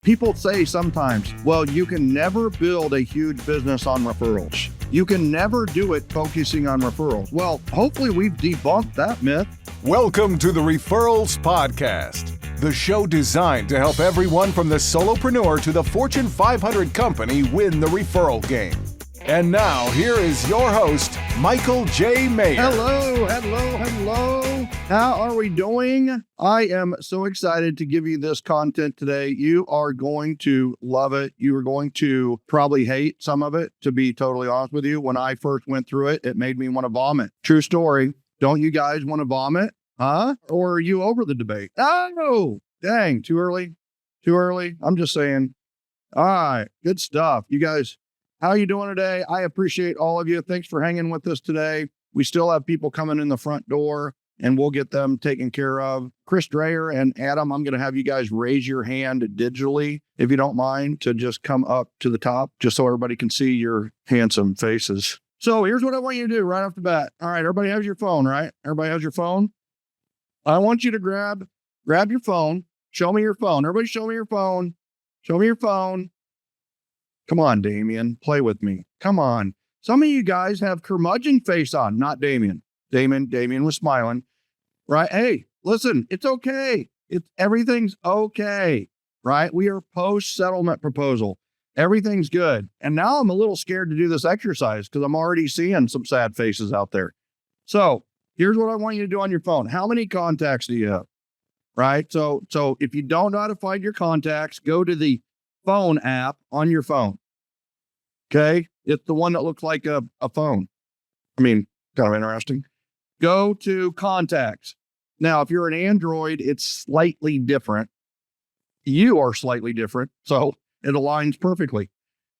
People say sometimes, well, you can never build a huge business on referrals. You can never do it focusing on referrals. Well, hopefully we've debunked that myth. Welcome to the Referrals Podcast, the show designed to help everyone from the solopreneur to the Fortune 500 company win the referral game. And now, here is your host, Michael J. Maher. Hello. How are we doing? I am so excited to give you this content today. You are going to love it. You are going to probably hate some of it, to be totally honest with you. When I first went through it, it made me want to vomit. True story. Don't you guys want to vomit? Huh? Or are you over the debate? Oh, dang, too early? I'm just saying. All right, good stuff. You guys, how are you doing today? I appreciate all of you. Thanks for hanging with us today. We still have people coming in the front door, and we'll get them taken care of. Chris Drayer and Adam, I'm going to have you guys raise your hand digitally, if you don't mind, to just come up to the top, just so everybody can see your handsome faces. So here's what I want you to do right off the bat. All right, everybody has your phone, right? Everybody has your phone? I want you to grab your phone. Show me your phone. Everybody show me your phone. Show me your phone. Come on, Damien, play with me. Come on. Some of you guys have curmudgeon face on, not Damien. Damien was smiling, right? Hey, listen, it's okay. Everything's okay, right? We are post-settlement proposal. Everything's good. And now I'm a little scared to do this exercise because I'm already seeing some sad faces out there. So here's what I want you to do on your phone. How many contacts do you have, right? So if you don't know how to find your contacts, go to the phone app on your phone. Okay. It's the one that looks like a phone. I mean, kind of interesting. Go to contacts. Now, if you're an Android, it's slightly different. You are slightly different. So it aligns perfectly.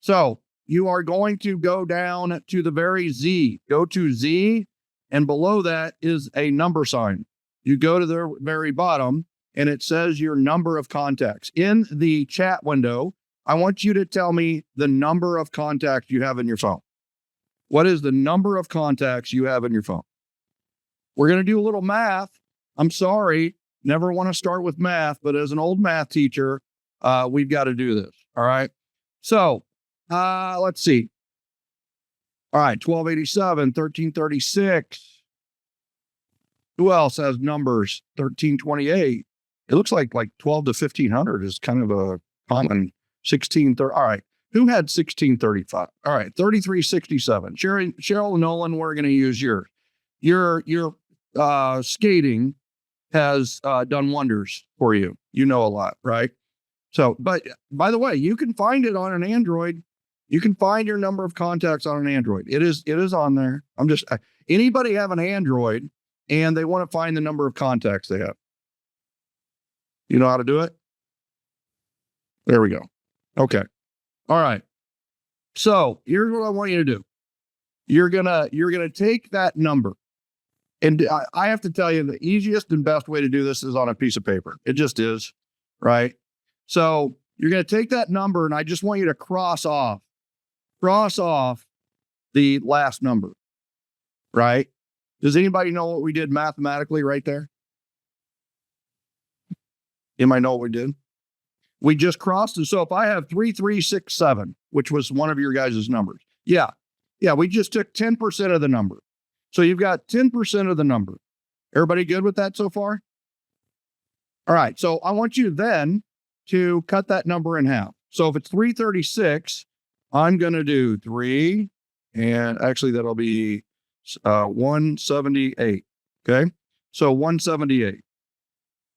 So you are going to go down to the very Z. Go to Z, and below that is a number sign. You go to the very bottom, and it says your number of contacts. In the chat window, I want you to tell me the number of contacts you have in your phone. What is the number of contacts you have in your phone? We're going to do a little math. I'm sorry, never want to start with math, but as an old math teacher, we've got to do this. All right. So let's see. All right, 1287, 1336. Who else has numbers? 1328. It looks like 12 to 1500 is kind of a common. 1630. All right. Who had 1635? All right. 3367. Cheryl Nolan, we're going to use yours. Your skating has done wonders for you. You know a lot, right? So, but by the way, you can find it on an Android. You can find your number of contacts on an Android. It is on there. Anybody have an Android and they want to find the number of contacts they have? You know how to do it? There we go. Okay. All right. So here's what I want you to do. You're gonna take that number, and I have to tell you the easiest and best way to do this is on a piece of paper. It just is, right? So you're gonna take that number, and I just want you to cross off the last number, right? Does anybody know what we did mathematically right there? Anybody know what we did? We just crossed it. So if I have 3367, which was one of your guys' numbers. Yeah, we just took 10% of the number. So you've got 10% of the number. Everybody good with that so far? All right. So I want you then to cut that number in half. So if it's 336, I'm going to do 3, and actually that'll be 178. Okay. So 178.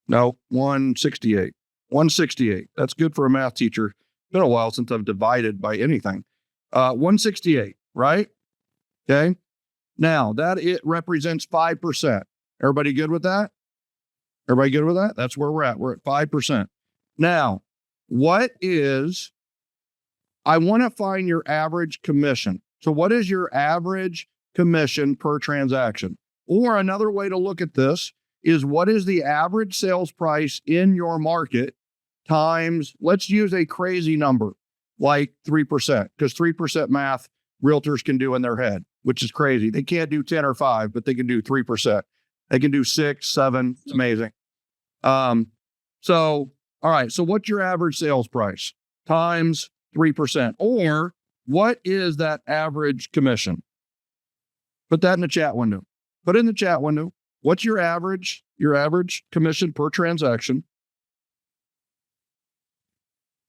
No, 168. 168. That's good for a math teacher. It's been a while since I've divided by anything. 168, right? Okay. Now it represents 5%. Everybody good with that? Everybody good with that? That's where we're at. We're at 5%. Now, I want to find your average commission. So what is your average commission per transaction? Or another way to look at this is what is the average sales price in your market times, let's use a crazy number like 3%, because 3% math realtors can do in their head, which is crazy. They can't do 10 or 5, but they can do 3%. They can do 6, 7. It's amazing. So All right. So what's your average sales price times 3%? Or what is that average commission? Put that in the chat window. Put in the chat window. What's your average commission per transaction?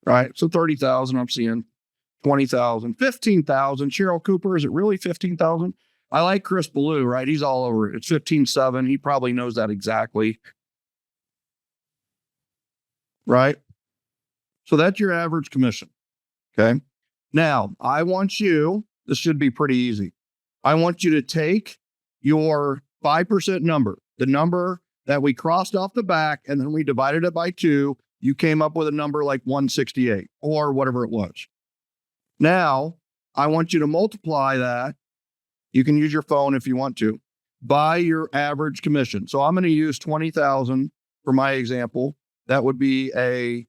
Right. So 30,000, I'm seeing 20,000, 15,000. Cheryl Cooper, is it really 15,000? I like Chris Ballou, right? He's all over it. It's 15.7. He probably knows that exactly. Right. So that's your average commission. Okay. Now I want you, this should be pretty easy. I want you to take your 5% number, the number that we crossed off the back, and then we divided it by 2. You came up with a number like 168 or whatever it was. Now, I want you to multiply that. You can use your phone if you want to, by your average commission. So I'm going to use 20,000 for my example. That would be like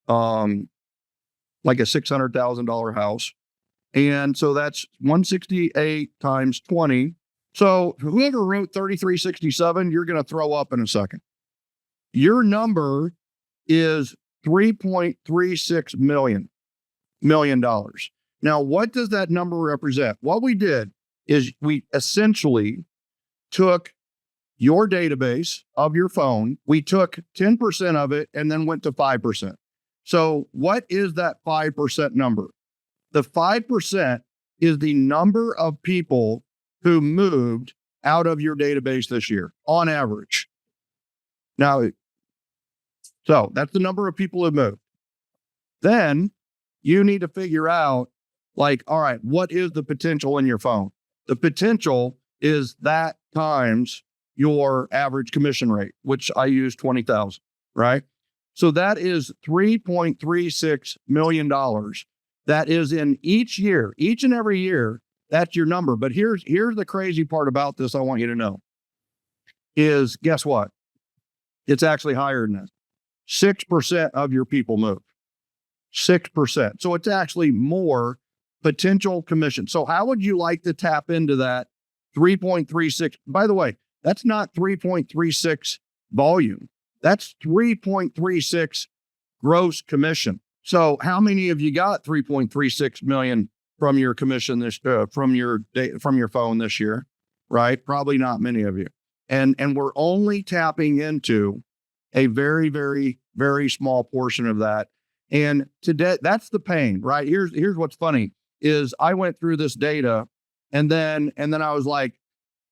a $600,000 house. And so that's 168 times 20. So whoever wrote 3367, you're going to throw up in a second. Your number is $3.36 million. Now, what does that number represent? What we did is we essentially took your database of your phone, we took 10% of it and then went to 5%. So what is that 5% number? The 5% is the number of people who moved out of your database this year on average. Now, so that's the number of people who moved. Then you need to figure out, like, all right, what is the potential in your phone? The potential is that times your average commission rate, which I use 20,000, right? So that is $3.36 million. That is in each year, each and every year, that's your number. But here's the crazy part about this I want you to know is, guess what? It's actually higher than that. 6% of your people move. 6%. So it's actually more potential commission. So how would you like to tap into that 3.36? By the way, that's not 3.36 volume. That's 3.36 gross commission. So how many of you got 3.36 million from your commission from your phone this year? Right? Probably not many of you. And we're only tapping into a very, very, very small portion of that. And today, that's the pain, right? Here's what's funny is I went through this data and then I was like,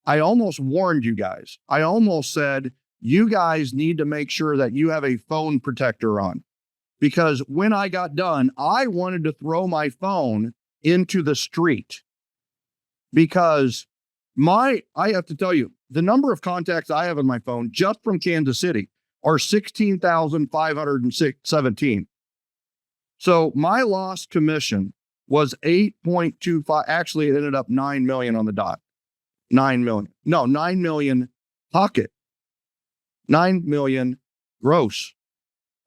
I almost warned you guys. I almost said, you guys need to make sure that you have a phone protector on, because when I got done, I wanted to throw my phone into the street because I have to tell you, the number of contacts I have on my phone just from Kansas City are 16,517. So my lost commission was 8.25. Actually, it ended up 9 million on the dot. 9 million. No, 9 million pocket. 9 million gross.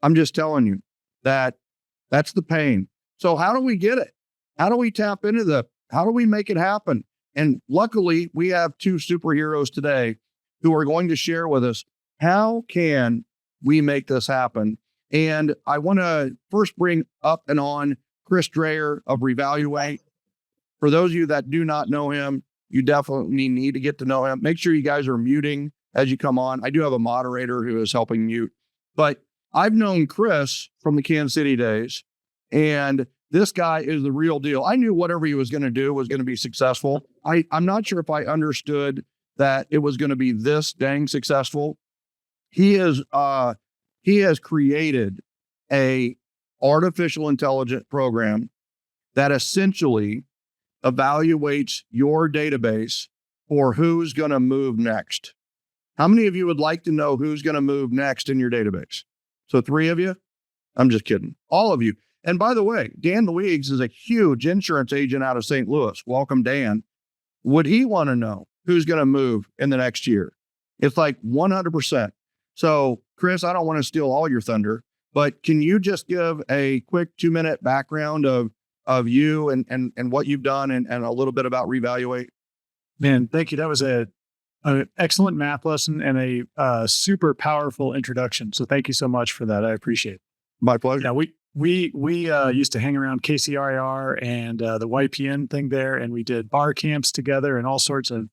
I'm just telling you that's the pain. So how do we get it? How do we tap into how do we make it happen? And luckily, we have 2 superheroes today who are going to share with us, how can we make this happen? And I want to first bring up and on Chris Drayer of Revaluate. For those of you that do not know him, you definitely need to get to know him. Make sure you guys are muting as you come on. I do have a moderator who is helping mute, but I've known Chris from the Kansas City days, and this guy is the real deal. I knew whatever he was going to do was going to be successful. I'm not sure if I understood that it was going to be this dang successful. He has created a artificial intelligence program that essentially evaluates your database for who's going to move next. How many of you would like to know who's going to move next in your database? So 3 of you? I'm just kidding. All of you. And by the way, Dan Louigs is a huge insurance agent out of St. Louis. Welcome, Dan. Would he want to know who's going to move in the next year? It's like 100%. So Chris, I don't want to steal all your thunder, but can you just give a quick 2-minute background of you and what you've done and a little bit about Revaluate? Man, thank you. That was an excellent math lesson and a super powerful introduction. So thank you so much for that. I appreciate it. My pleasure. Yeah, we used to hang around KCRIR and the YPN thing there, and we did bar camps together and all sorts of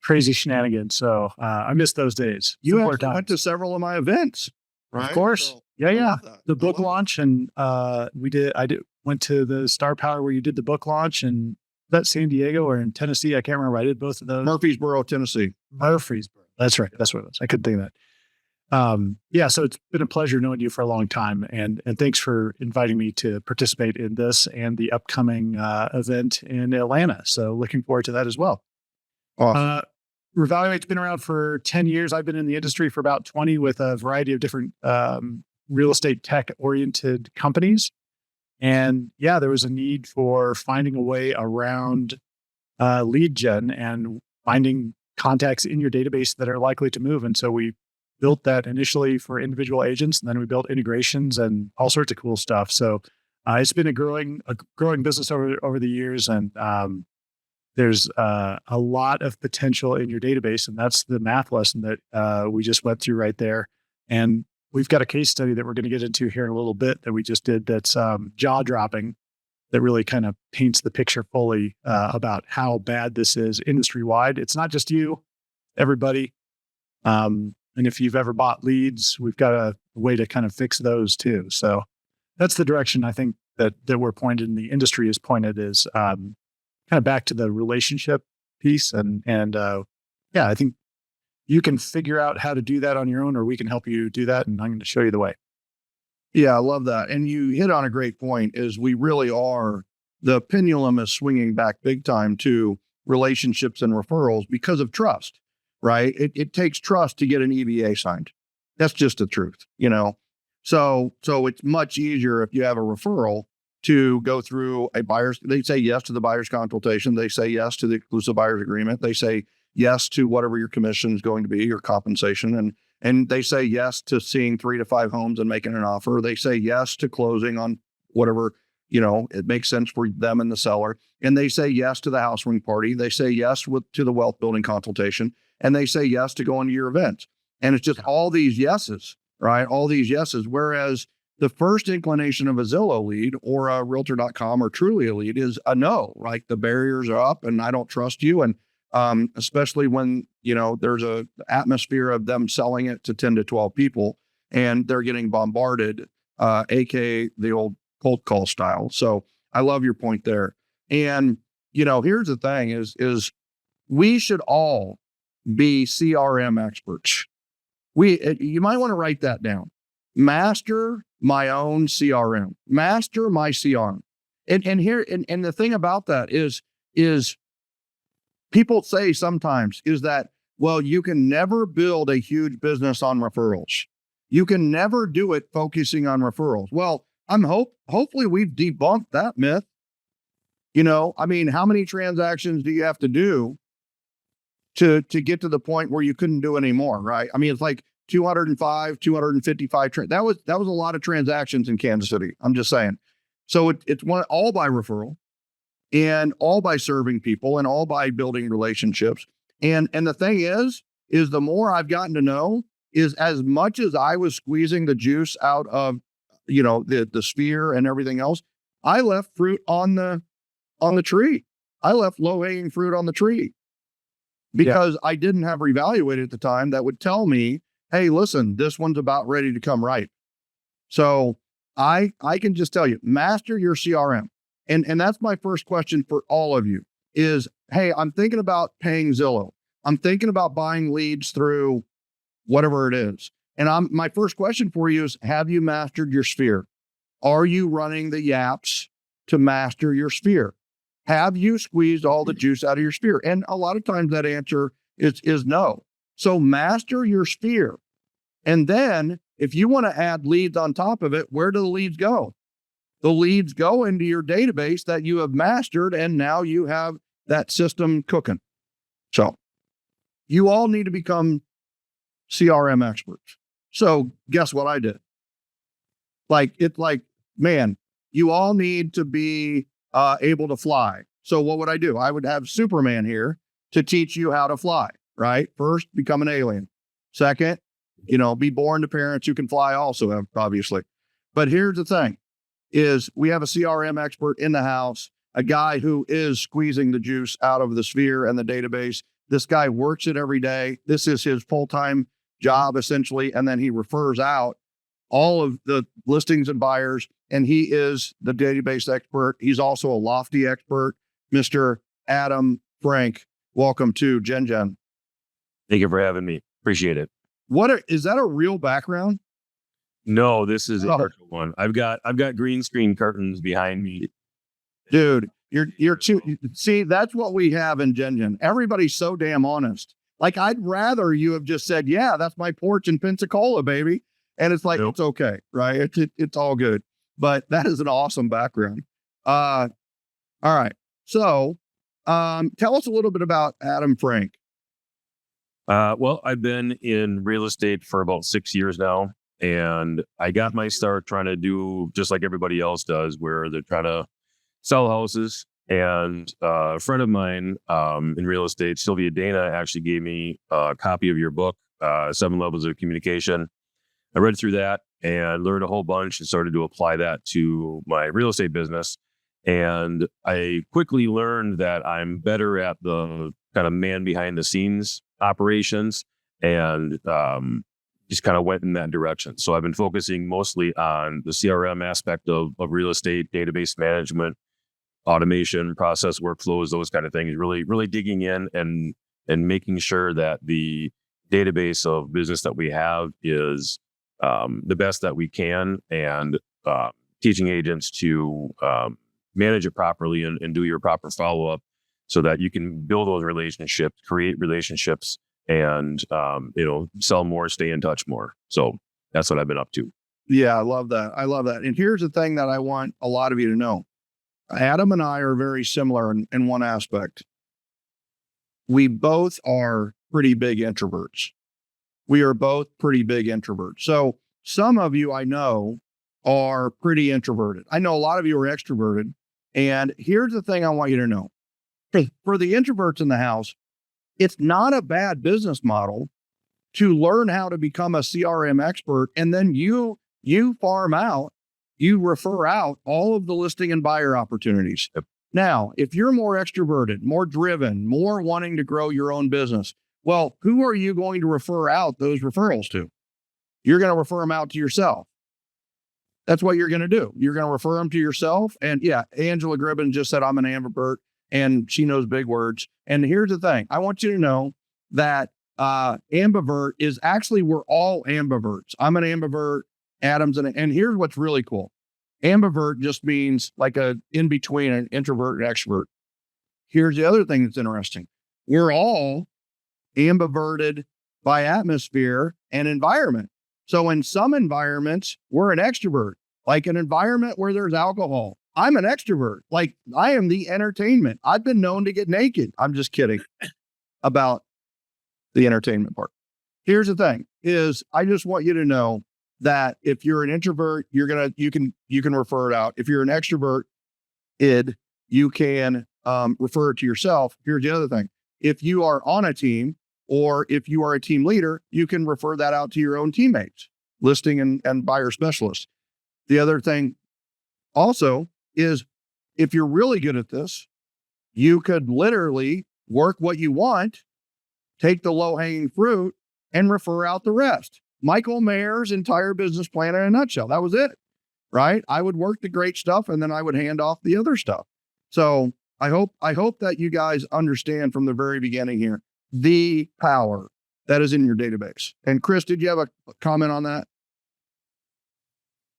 crazy shenanigans. So I miss those days. You Simpler actually went to times. several of my events, right? Of course. So, Yeah, I yeah. love that. The I book love launch, and I went to the Star Power where you did the book launch, and that San Diego or in Tennessee. I can't remember. I did both of that. those. Murfreesboro, Tennessee. Murfreesboro. That's right. That's what it was. I couldn't think of that. Yeah, so it's been a pleasure knowing you for a long time, and thanks for inviting me to participate in this and the upcoming event in Atlanta. So looking forward to that as well. Awesome. Revaluate's been around for 10 years. I've been in the industry for about 20 with a variety of different real estate tech oriented companies. And yeah, there was a need for finding a way around lead gen and finding contacts in your database that are likely to move. And so we built that initially for individual agents, and then we built integrations and all sorts of cool stuff. So it's been a growing business over the years, and there's a lot of potential in your database, and that's the math lesson that we just went through right there. And we've got a case study that we're going to get into here in a little bit that we just did that's jaw dropping, that really kind of paints the picture fully about how bad this is industry wide. It's not just you, everybody. And if you've ever bought leads, we've got a way to kind of fix those too. So that's the direction I think that we're pointed, and the industry is pointed, is kind of back to the relationship piece. And yeah, I think you can figure out how to do that on your own, or we can help you do that. And I'm going to show you the way. Yeah, I love that. And you hit on a great point, is we really are, the pendulum is swinging back big time to relationships and referrals because of trust, right? It takes trust to get an EBA signed. That's just the truth, you know? So it's much easier if you have a referral to go through they say yes to the buyer's consultation. They say yes to the exclusive buyer's agreement. They say yes to whatever your commission is going to be, your compensation. And they say yes to seeing 3 to 5 homes and making an offer. They say yes to closing on whatever, it makes sense for them and the seller. And they say yes to the housewarming party. They say yes to the wealth building consultation. And they say yes to going to your events. And it's just all these yeses, right? All these yeses. Whereas the first inclination of a Zillow lead or a Realtor.com or truly a lead is a no, right? The barriers are up and I don't trust you. And especially when, there's a atmosphere of them selling it to 10 to 12 people and they're getting bombarded, aka the old cold call style. So I love your point there. And, here's the thing is we should all be CRM experts. You might want to write that down. Master my own CRM, master my CRM. And the thing about that is people say sometimes is that, well, you can never build a huge business on referrals. You can never do it focusing on referrals. Well, hopefully we've debunked that myth. How many transactions do you have to do to get to the point where you couldn't do anymore, right? It's like 205, 255. That was a lot of transactions in Kansas City. I'm just saying. So it's all by referral and all by serving people and all by building relationships. And the thing is the more I've gotten to know is as much as I was squeezing the juice out of, the sphere and everything else, I left fruit on the tree. I left low-hanging fruit on the tree because I didn't have Revaluate at the time that would tell me, hey, listen, this one's about ready to come right. So I can just tell you, master your CRM. And that's my first question for all of you is, hey, I'm thinking about paying Zillow. I'm thinking about buying leads through whatever it is. And my first question for you is, have you mastered your sphere? Are you running the yaps to master your sphere? Have you squeezed all the juice out of your sphere? And a lot of times that answer is no. So master your sphere. And then if you want to add leads on top of it, where do the leads go? The leads go into your database that you have mastered, and now you have that system cooking. So you all need to become CRM experts. So guess what I did? Man, you all need to be able to fly. So what would I do? I would have Superman here to teach you how to fly, right? First, become an alien. Second, be born to parents who can fly also, obviously. But here's the thing is we have a CRM expert in the house, a guy who is squeezing the juice out of the sphere and the database. This guy works it every day. This is his full-time job essentially. And then he refers out all of the listings and buyers, and he is the database expert. He's also a lofty expert, Mr. Adam Frank. Welcome to Gen. Thank you for having me. Appreciate it. Is that a real background? No, this is a virtual one. I've got green screen curtains behind me. Dude, you're too, see, that's what we have in Gen. Everybody's so damn honest. Like, I'd rather you have just said, yeah, that's my porch in Pensacola, baby. And it's like, It's okay, right? It's all good. But that is an awesome background. All right. So tell us a little bit about Adam Frank. Well, I've been in real estate for about 6 years now, and I got my start trying to do just like everybody else does, where they're trying to sell houses. And a friend of mine in real estate, Sylvia Dana, actually gave me a copy of your book, 7 Levels of Communication. I read through that and learned a whole bunch and started to apply that to my real estate business. And I quickly learned that I'm better at the kind of man behind the scenes operations, and just kind of went in that direction. So I've been focusing mostly on the CRM aspect of real estate, database management, automation, process workflows, those kind of things, really digging in and making sure that the database of business that we have is the best that we can, and teaching agents to manage it properly and do your proper follow-up so that you can build those relationships, create relationships, and sell more, stay in touch more. So that's what I've been up to. Yeah, I love that. And here's the thing that I want a lot of you to know. Adam and I are very similar in one aspect. We both are pretty big introverts. We are both pretty big introverts. So some of you I know are pretty introverted. I know a lot of you are extroverted. And here's the thing I want you to know. For the introverts in the house, it's not a bad business model to learn how to become a CRM expert. And then you farm out, you refer out all of the listing and buyer opportunities. Yep. Now, if you're more extroverted, more driven, more wanting to grow your own business, well, who are you going to refer out those referrals to? You're going to refer them out to yourself. That's what you're going to do. You're going to refer them to yourself. And yeah, Angela Gribben just said, I'm an ambivert, and she knows big words. And here's the thing. I want you to know that ambivert is actually, we're all ambiverts. I'm an ambivert. Adam's and here's what's really cool. Ambivert just means like a in between an introvert and extrovert. Here's the other thing that's interesting. We're all ambiverted by atmosphere and environment. So in some environments, we're an extrovert, like an environment where there's alcohol. I'm an extrovert. Like, I am the entertainment. I've been known to get naked. I'm just kidding about the entertainment part. Here's the thing is, I just want you to know that if you're an introvert, you can refer it out. If you're an extrovert, you can refer it to yourself. Here's the other thing. If you are on a team, or if you are a team leader, you can refer that out to your own teammates, listing and buyer specialists. The other thing also is, if you're really good at this, you could literally work what you want, take the low-hanging fruit, and refer out the rest. Michael Maher's entire business plan in a nutshell. That was it, right? I would work the great stuff, and then I would hand off the other stuff. So I hope that you guys understand from the very beginning here the power that is in your database. And Chris, did you have a comment on that?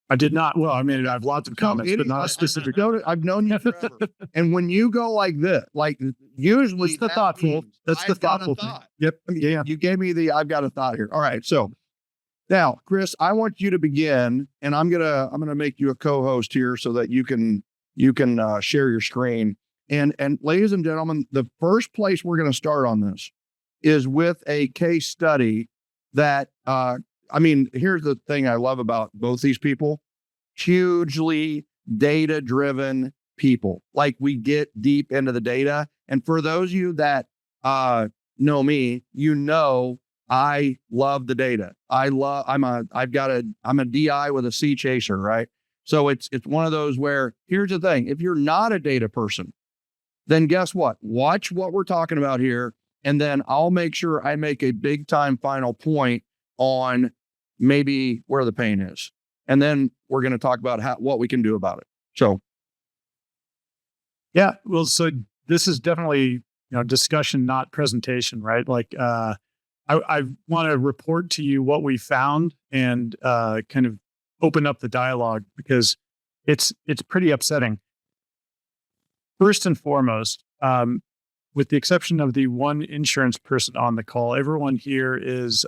I did not. Well, I mean, I have lots of comments, but not specific. I've known you forever. And when you go like this, like usually it's the thoughtful. That's the thoughtful thing. Yep. Yeah. You gave me I've got a thought here. All right. So now, Chris, I want you to begin, and I'm gonna make you a co-host here so that you can share your screen. And ladies and gentlemen, the first place we're going to start on this is with a case study that, here's the thing I love about both these people, hugely data-driven people. Like, we get deep into the data. And for those of you that know me, you know I love the data. I'm a DI with a C chaser, right? So it's one of those where, here's the thing. If you're not a data person, then guess what? Watch what we're talking about here. And then I'll make sure I make a big time final point on maybe where the pain is. And then we're going to talk about what we can do about it. So. Yeah. Well, so this is definitely, discussion, not presentation, right? Like, I want to report to you what we found and kind of open up the dialogue, because it's pretty upsetting. First and foremost, with the exception of the one insurance person on the call, everyone here is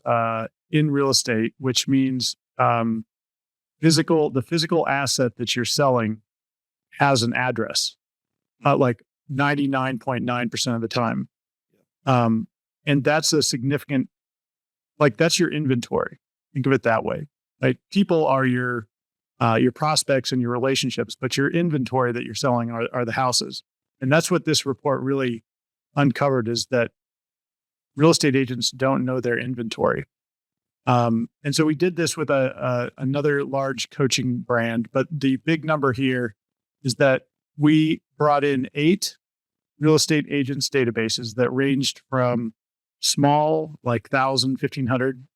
in real estate, which means the physical asset that you're selling has an address, like 99.9% of the time. And that's a significant, that's your inventory. Think of it that way. Like, people are your prospects and your relationships, but your inventory that you're selling are the houses. And that's what this report really uncovered, is that real estate agents don't know their inventory. And so we did this with another large coaching brand, but the big number here is that we brought in 8 real estate agents databases that ranged from small, like 1,000, 1,500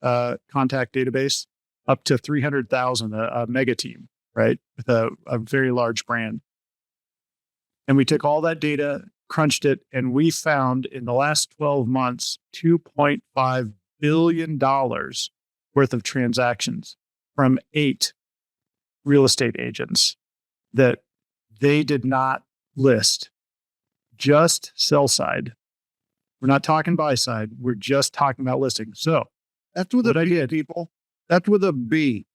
contact database, up to 300,000, a mega team, right? With a very large brand. And we took all that data, crunched it, and we found in the last 12 months, $2.5 billion worth of transactions from 8 real estate agents that they did not list. Just sell side. We're not talking buy side. We're just talking about listing. So that's with a B, people. That's with a B.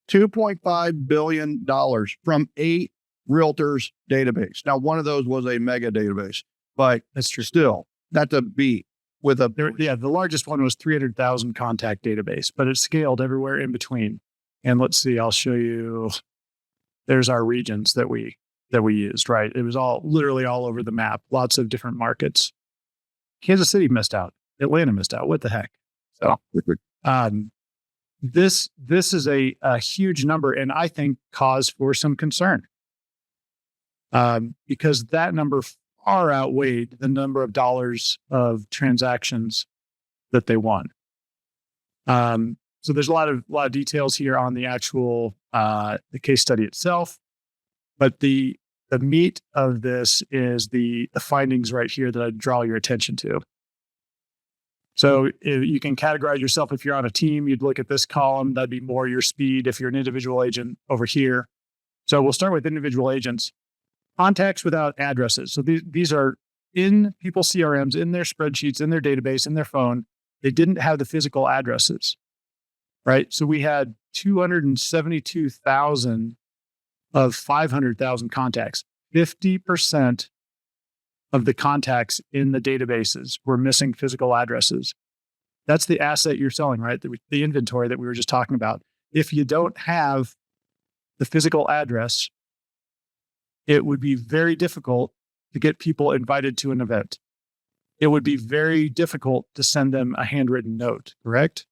$2.5 billion from 8 realtors database. Now, one of those was a mega database, but that's true. Still, that's a B with a. The largest one was 300,000 contact database, but it scaled everywhere in between. And let's see, I'll show you. There's our regions that we used, right? It was literally all over the map, lots of different markets. Kansas City missed out. Atlanta missed out. What the heck? So, this is a huge number, and I think cause for some concern, because that number far outweighed the number of dollars of transactions that they won. So there's a lot of details here on the actual the case study itself, but the meat of this is the findings right here that I draw your attention to. So you can categorize yourself. If you're on a team, you'd look at this column. That'd be more your speed. If you're an individual agent, over here. So we'll start with individual agents. Contacts without addresses. So these are in people's CRMs, in their spreadsheets, in their database, in their phone. They didn't have the physical addresses, right? So we had 272,000 of 500,000 contacts. 50% of the contacts in the databases were missing physical addresses. That's the asset you're selling, right? The inventory that we were just talking about. If you don't have the physical address, it would be very difficult to get people invited to an event. It would be very difficult to send them a handwritten note, correct?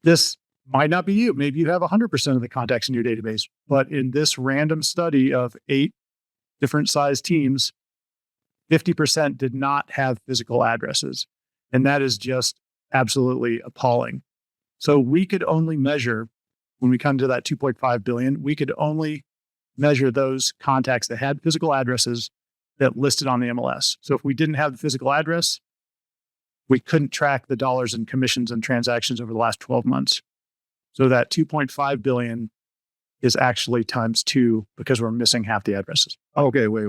This might not be you. Maybe you have 100% of the contacts in your database, but in this random study of 8 different size teams, 50% did not have physical addresses. And that is just absolutely appalling. So we could only measure, when we come to that 2.5 billion, we could only measure those contacts that had physical addresses that listed on the MLS. So if we didn't have the physical address, we couldn't track the dollars in commissions and transactions over the last 12 months. So that 2.5 billion is actually times 2 because we're missing half the addresses. Okay, wait.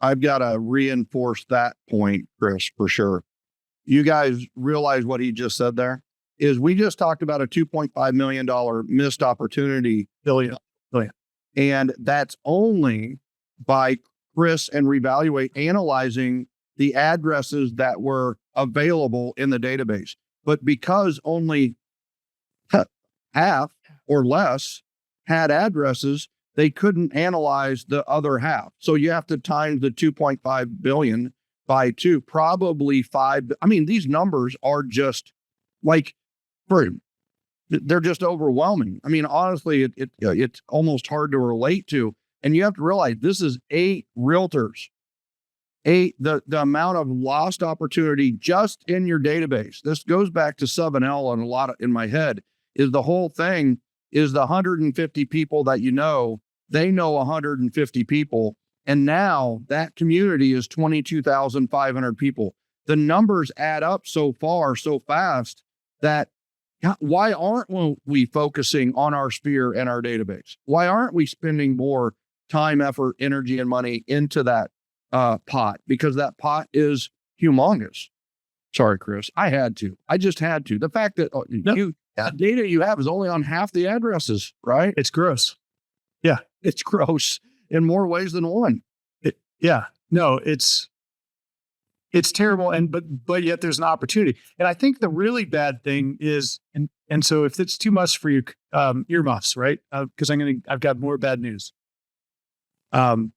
I've got to reinforce that point, Chris, for sure. You guys realize what he just said there? Is we just talked about a $2.5 million missed opportunity. Billion. And that's only by Chris and Revaluate analyzing the addresses that were available in the database. But because only half or less had addresses, they couldn't analyze the other half. So you have to times the 2.5 billion by 2, probably 5. I mean, these numbers are just like, they're just overwhelming. I mean, honestly, it's almost hard to relate to. And you have to realize this is 8 realtors. The amount of lost opportunity just in your database. This goes back to 7L and a lot in my head is the whole thing is the 150 people that they know 150 people. And now that community is 22,500 people. The numbers add up so far, so fast that why aren't we focusing on our sphere and our database? Why aren't we spending more time, effort, energy, and money into that pot? Because that pot is humongous. Sorry, Chris. I just had to. The fact that that data you have is only on half the addresses, right? It's gross. Yeah, it's gross in more ways than one. It's terrible. But yet there's an opportunity. And I think the really bad thing is, and so if it's too much for you, earmuffs, right? Because I've got more bad news. The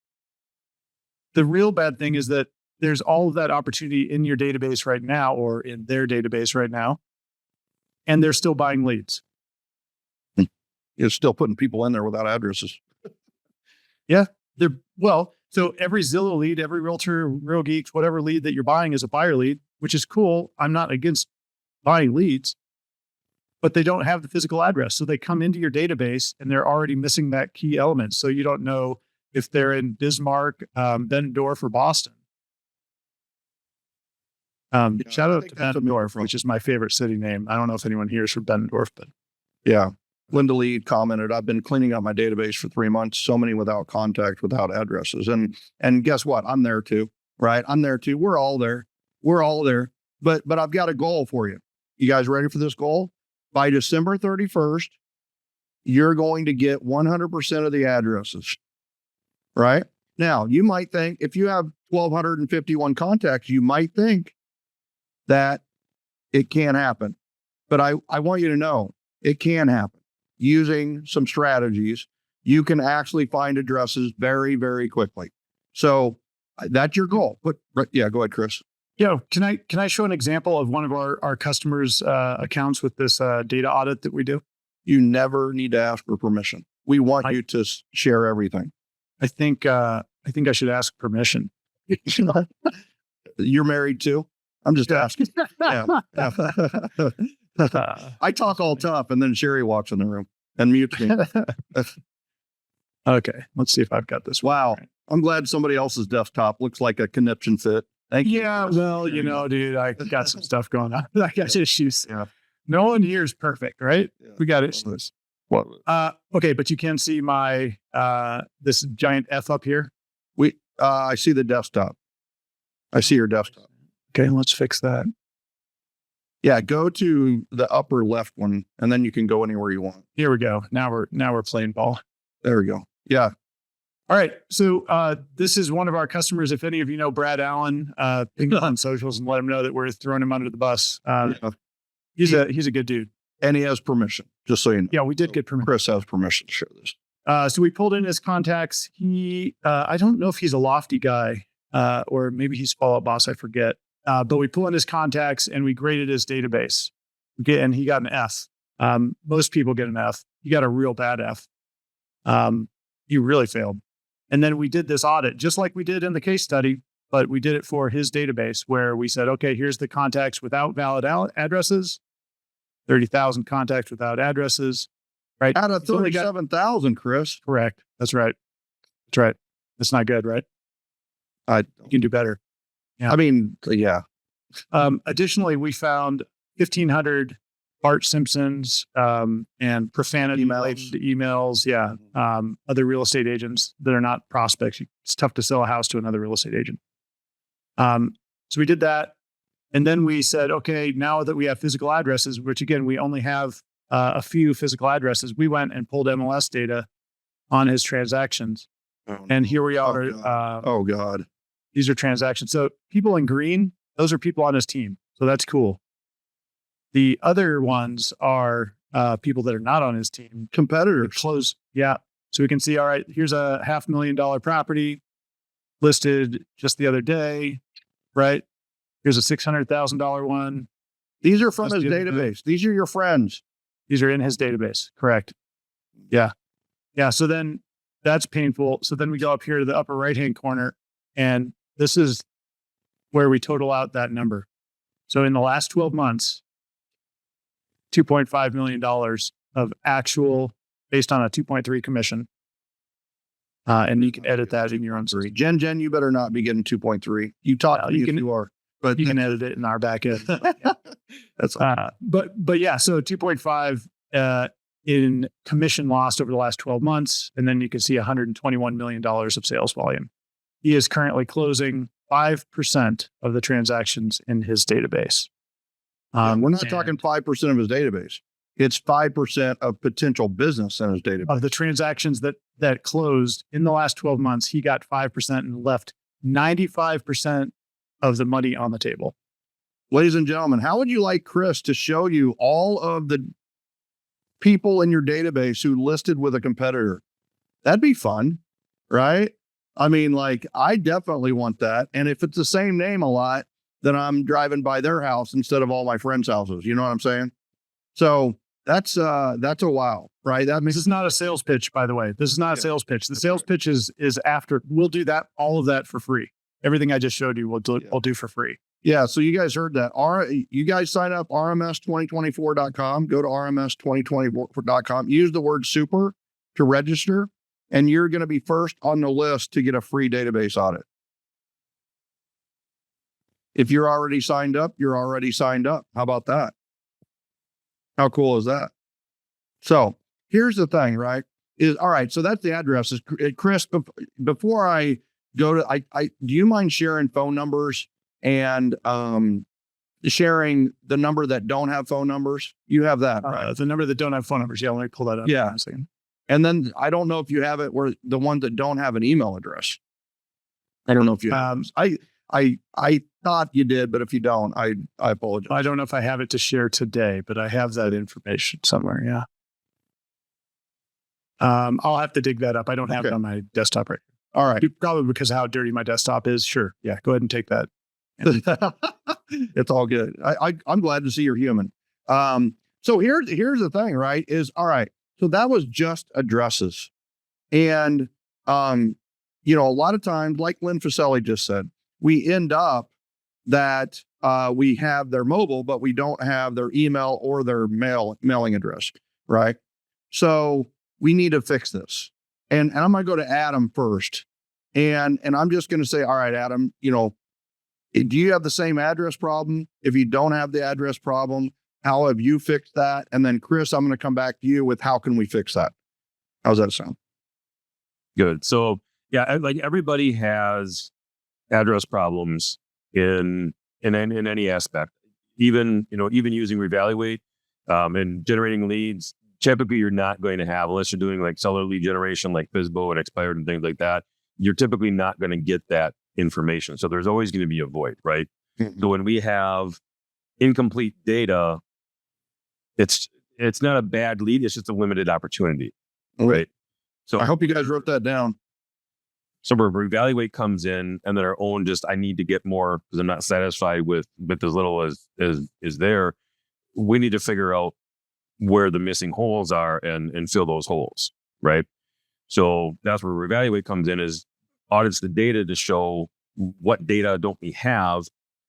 real bad thing is that there's all of that opportunity in your database right now, or in their database right now, and they're still buying leads. It's still putting people in there without addresses. Yeah. So every Zillow lead, every realtor, Real Geeks, whatever lead that you're buying is a buyer lead, which is cool. I'm not against buying leads, but they don't have the physical address. So they come into your database and they're already missing that key element. So you don't know if they're in Bismarck, Bettendorf, or Boston. Shout out to Bettendorf, which is my favorite city name. I don't know if anyone here is from Bettendorf, but yeah. Linda Lee commented, I've been cleaning up my database for 3 months, so many without contact, without addresses. And guess what? I'm there too, right? I'm there too. We're all there. But I've got a goal for you. You guys ready for this goal? By December 31st, you're going to get 100% of the addresses, right? Now, you might think if you have 1,251 contacts, you might think that it can't happen. But I want you to know it can happen. Using some strategies, you can actually find addresses very, very quickly. So that's your goal. Go ahead, Chris. Yeah. Can I show an example of one of our customers' accounts with this data audit that we do? You never need to ask for permission. We want you to share everything. I think I should ask permission. You're married too? I'm just asking. Yeah. I talk all tough, and then Sherry walks in the room and mutes me. Okay, let's see if I've got this. Wow, right. I'm glad somebody else's desktop looks like a conniption fit. Thank you. Yeah, well, dude, I got some stuff going on. I got issues. Yeah. No one here is perfect, right? Yeah. We got issues. What? Okay, but you can see my this giant F up here. I see the desktop. I see your desktop. Okay, let's fix that. Yeah, go to the upper left one, and then you can go anywhere you want. Here we go. Now we're playing ball. There we go. Yeah. All right. So this is one of our customers. If any of you know Brad Allen, ping him on socials and let him know that we're throwing him under the bus. He's a good dude, and he has permission. Just so you know. Yeah, we did get permission. Chris has permission to share this. So we pulled in his contacts. He, I don't know if he's a Lofty guy, or maybe he's Fall Out Boss. I forget. But we pull in his contacts and we graded his database. And he got an F. Most people get an F. He got a real bad F. He really failed. And then we did this audit, just like we did in the case study, but we did it for his database where we said, okay, here's the contacts without valid addresses, 30,000 contacts without addresses, right? Out of 37,000, Chris. Correct. That's right. That's not good, right? You can do better. Yeah. I mean, yeah. Additionally, we found 1,500 Bart Simpsons and profanity-related emails. Yeah. Other real estate agents that are not prospects. It's tough to sell a house to another real estate agent. So we did that. And then we said, okay, now that we have physical addresses, which again, we only have a few physical addresses, we went and pulled MLS data on his transactions. And here we are. Oh, God. These are transactions. So people in green, those are people on his team. So that's cool. The other ones are people that are not on his team. Competitors. Close. Yeah. So we can see, all right, here's a $500,000 property listed just the other day. right? Here's a $600,000 one. These are from Let's his do- database. These are your friends. These are in his database. Correct. Yeah. Yeah. So then that's painful. So then we go up here to the upper right-hand corner, and this is where we total out that number. So in the last 12 months, $2.5 million of actual based on a 2.3 commission. And you can edit that in your own system. Jen, you better not be getting 2.3. You talk to me if you are. But You can edit it in our back end. that's But yeah, so 2.5 in commission lost over the last 12 months. And then you can see $121 million of sales volume. He is currently closing 5% of the transactions in his database. we're not talking 5% of his database. It's 5% of potential business in his database. Of the transactions that closed in the last 12 months, he got 5% and left 95% of the money on the table. Ladies and gentlemen, how would you like Chris to show you all of the people in your database who listed with a competitor? That'd be fun, right? I mean, like, I definitely want that. And if it's the same name a lot, then I'm driving by their house instead of all my friends' houses. You know what I'm saying? So that's a wow, right? That This makes is not a sales pitch, by the way. This is not a sales pitch. The sales pitch is after. We'll do that, all of that for free. Everything I just showed you, we'll do for free. Yeah, so you guys heard that. You guys sign up rms2024.com. Go to rms2024.com. Use the word super to register, and you're going to be first on the list to get a free database audit. If you're already signed up, you're already signed up. How about that? How cool is that? So here's the thing, right? All right, so that's the address. Chris, before I go to, do you mind sharing phone numbers and sharing the number that don't have phone numbers? You have that, right? The number that don't have phone numbers. Yeah, let me pull that up. Yeah. A second. And then I don't know if you have it where the ones that don't have an email address. I don't know if you have. I thought you did, but if you don't, I apologize. I don't know if I have it to share today, but I have that information somewhere. Yeah. I'll have to dig that up. I don't have it on my desktop right All right. Probably because of how dirty my desktop is. Sure. Yeah. Go ahead and take that. It's all good. I'm glad to see you're human. So here's the thing, right? All right. So that was just addresses. And, a lot of times, like Lynn Faselli just said, we end up that we have their mobile, but we don't have their email or their mailing address, right? So we need to fix this. And I'm going to go to Adam first. And I'm just going to say, all right, Adam, do you have the same address problem? If you don't have the address problem, how have you fixed that? And then Chris, I'm going to come back to you with how can we fix that? How's that sound? Good. So yeah, like everybody has address problems in any aspect. Even using Revaluate and generating leads. Typically, you're not going to have, unless you're doing like seller lead generation, like FSBO and expired and things like that. You're typically not going to get that information. So there's always going to be a void, right? Mm-hmm. So when we have incomplete data, it's not a bad lead. It's just a limited opportunity, right? So I hope you guys wrote that down. So where Revaluate comes in, and then our own I need to get more because I'm not satisfied with as little as is there. We need to figure out where the missing holes are and fill those holes, right? So that's where Revaluate comes in, is audits the data to show what data don't we have,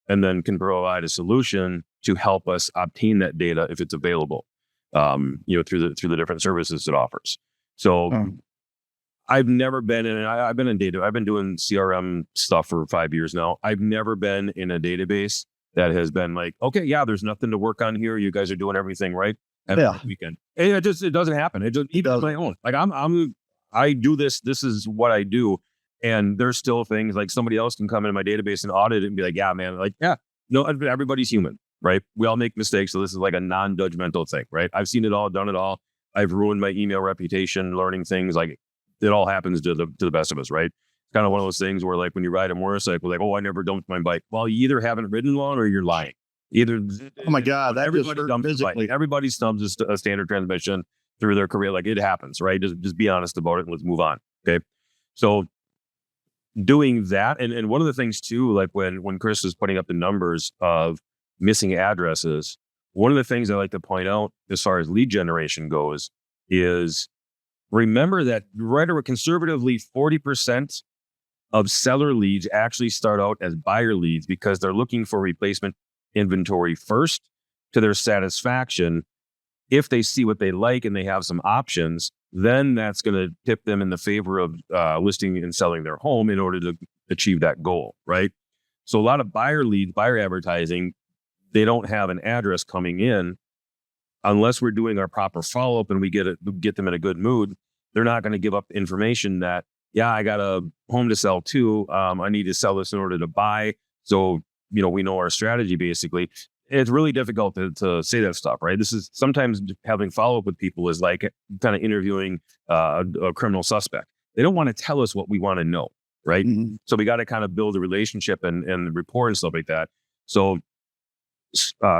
and then can provide a solution to help us obtain that data if it's available, through the different services it offers. So I've never been in, I've been in data. I've been doing CRM stuff for 5 years now. I've never been in a database that has been like, okay, yeah, there's nothing to work on here. You guys are doing everything right. Every weekend. It doesn't happen. It doesn't my own. Like I do this. This is what I do. And there's still things like somebody else can come into my database and audit it and be like, yeah, man, no, everybody's human, right? We all make mistakes. So this is like a non-judgmental thing, right? I've seen it all, done it all. I've ruined my email reputation, learning things. Like it all happens to the best of us, right? It's kind of one of those things where like when you ride a motorcycle, like, oh, I never dumped my bike. Well, you either haven't ridden one or you're lying. Oh my God, that everybody dumps physically. Everybody stumps a standard transmission through their career. Like it happens, right? Just be honest about it and let's move on. Okay. So doing that, and one of the things too, like when Chris was putting up the numbers of missing addresses, one of the things I like to point out as far as lead generation goes is remember that right around conservatively 40% of seller leads actually start out as buyer leads because they're looking for replacement inventory first to their satisfaction. If they see what they like and they have some options, then that's going to tip them in the favor of listing and selling their home in order to achieve that goal, right? So a lot of buyer leads, buyer advertising, they don't have an address coming in unless we're doing our proper follow-up and we get them in a good mood. They're not going to give up information that, yeah, I got a home to sell too. I need to sell this in order to buy. So, we know our strategy basically. It's really difficult to say that stuff, right? This is sometimes having follow-up with people is like kind of interviewing a criminal suspect. They don't want to tell us what we want to know, right? Mm-hmm. So we got to kind of build a relationship and rapport and stuff like that. So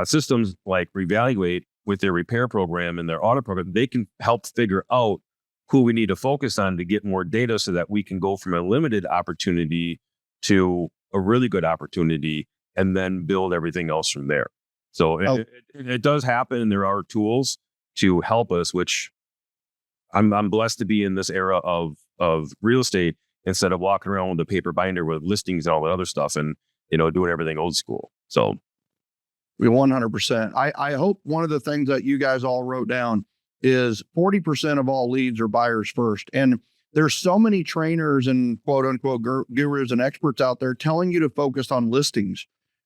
systems like Revaluate with their repair program and their audit program, they can help figure out who we need to focus on to get more data so that we can go from a limited opportunity to a really good opportunity and then build everything else from there. So it does happen, and there are tools to help us, which I'm blessed to be in this era of real estate instead of walking around with a paper binder with listings and all the other stuff and, doing everything old school. So we 100%. I hope one of the things that you guys all wrote down is 40% of all leads are buyers first. And there's so many trainers and quote unquote gurus and experts out there telling you to focus on listings.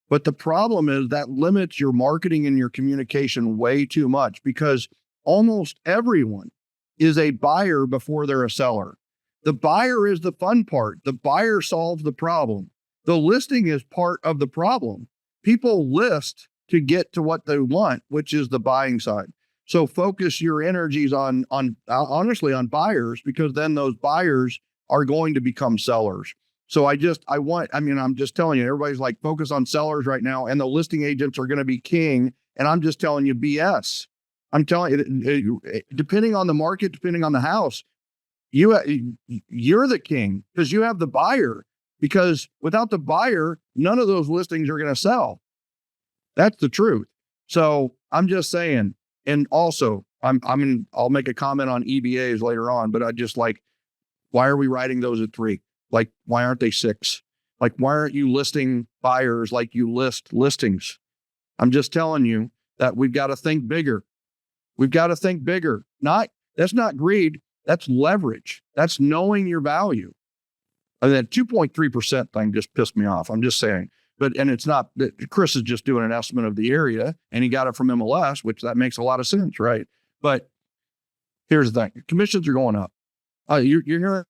But the problem is that limits your marketing and your communication way too much because almost everyone is a buyer before they're a seller. The buyer is the fun part. The buyer solves the problem. The listing is part of the problem. People list to get to what they want, which is the buying side. So focus your energies on honestly on buyers, because then those buyers are going to become sellers. So I'm just telling you, everybody's like, focus on sellers right now, and the listing agents are going to be king. And I'm just telling you BS. I'm telling you, depending on the market, depending on the house, you're the king because you have the buyer, because without the buyer, none of those listings are going to sell. That's the truth. So I'm just saying, and also I'll make a comment on EBAs later on, but I just like, why are we writing those at 3? Like, why aren't they 6? Like, why aren't you listing buyers like you list listings? I'm just telling you that we've got to think bigger. We've got to think bigger. That's not greed. That's leverage. That's knowing your value. And that 2.3% thing just pissed me off. I'm just saying. And it's not, Chris is just doing an estimate of the area and he got it from MLS, which that makes a lot of sense, right? But here's the thing. Commissions are going up. You're hearing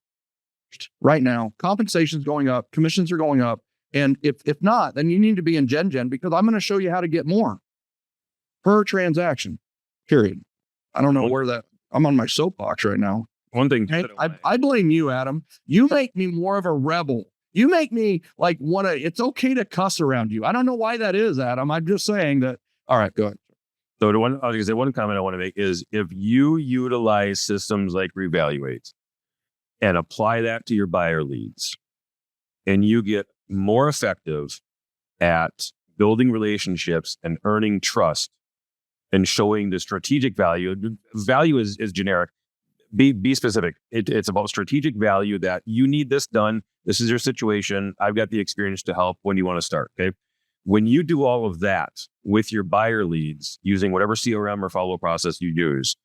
right now, compensation's going up, commissions are going up. And if not, then you need to be in Gen, because I'm going to show you how to get more per transaction, period. I don't know I'm on my soapbox right now. One thing. I blame you, Adam. You make me more of a rebel. You make me like it's okay to cuss around you. I don't know why that is, Adam. I'm just saying that. All right, go ahead. So one comment I want to make is if you utilize systems like Revaluate and apply that to your buyer leads, and you get more effective at building relationships and earning trust and showing the strategic value. Value is generic. Be specific. It's about strategic value that you need this done. This is your situation. I've got the experience to help when you want to start. Okay. When you do all of that with your buyer leads using whatever CRM or follow process you use,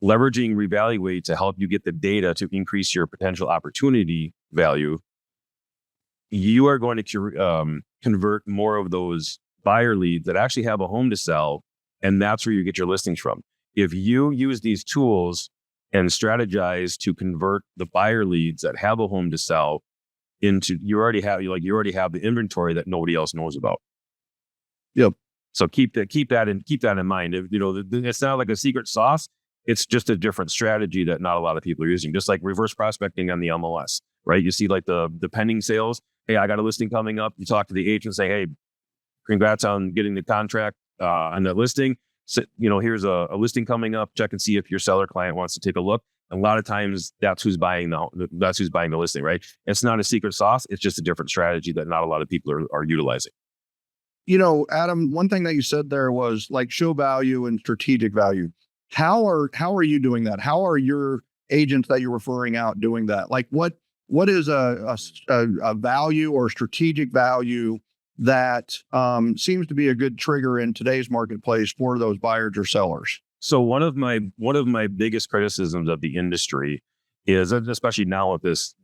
leveraging Revaluate to help you get the data to increase your potential opportunity value, you are going to convert more of those buyer leads that actually have a home to sell. And that's where you get your listings from. If you use these tools and strategize to convert the buyer leads that have a home to sell into, you already have the inventory that nobody else knows about. Yep. So keep that in mind. If, it's not like a secret sauce. It's just a different strategy that not a lot of people are using. Just like reverse prospecting on the MLS, right? You see like the pending sales. Hey, I got a listing coming up. You talk to the agent, say, hey, congrats on getting the contract on that listing. So, here's a listing coming up. Check and see if your seller client wants to take a look. A lot of times that's who's buying the listing, right? It's not a secret sauce. It's just a different strategy that not a lot of people are utilizing. Adam, one thing that you said there was like show value and strategic value. How are you doing that? How are your agents that you're referring out doing that? Like what is a value or strategic value that seems to be a good trigger in today's marketplace for those buyers or sellers? So one of my biggest criticisms of the industry is, especially now with this,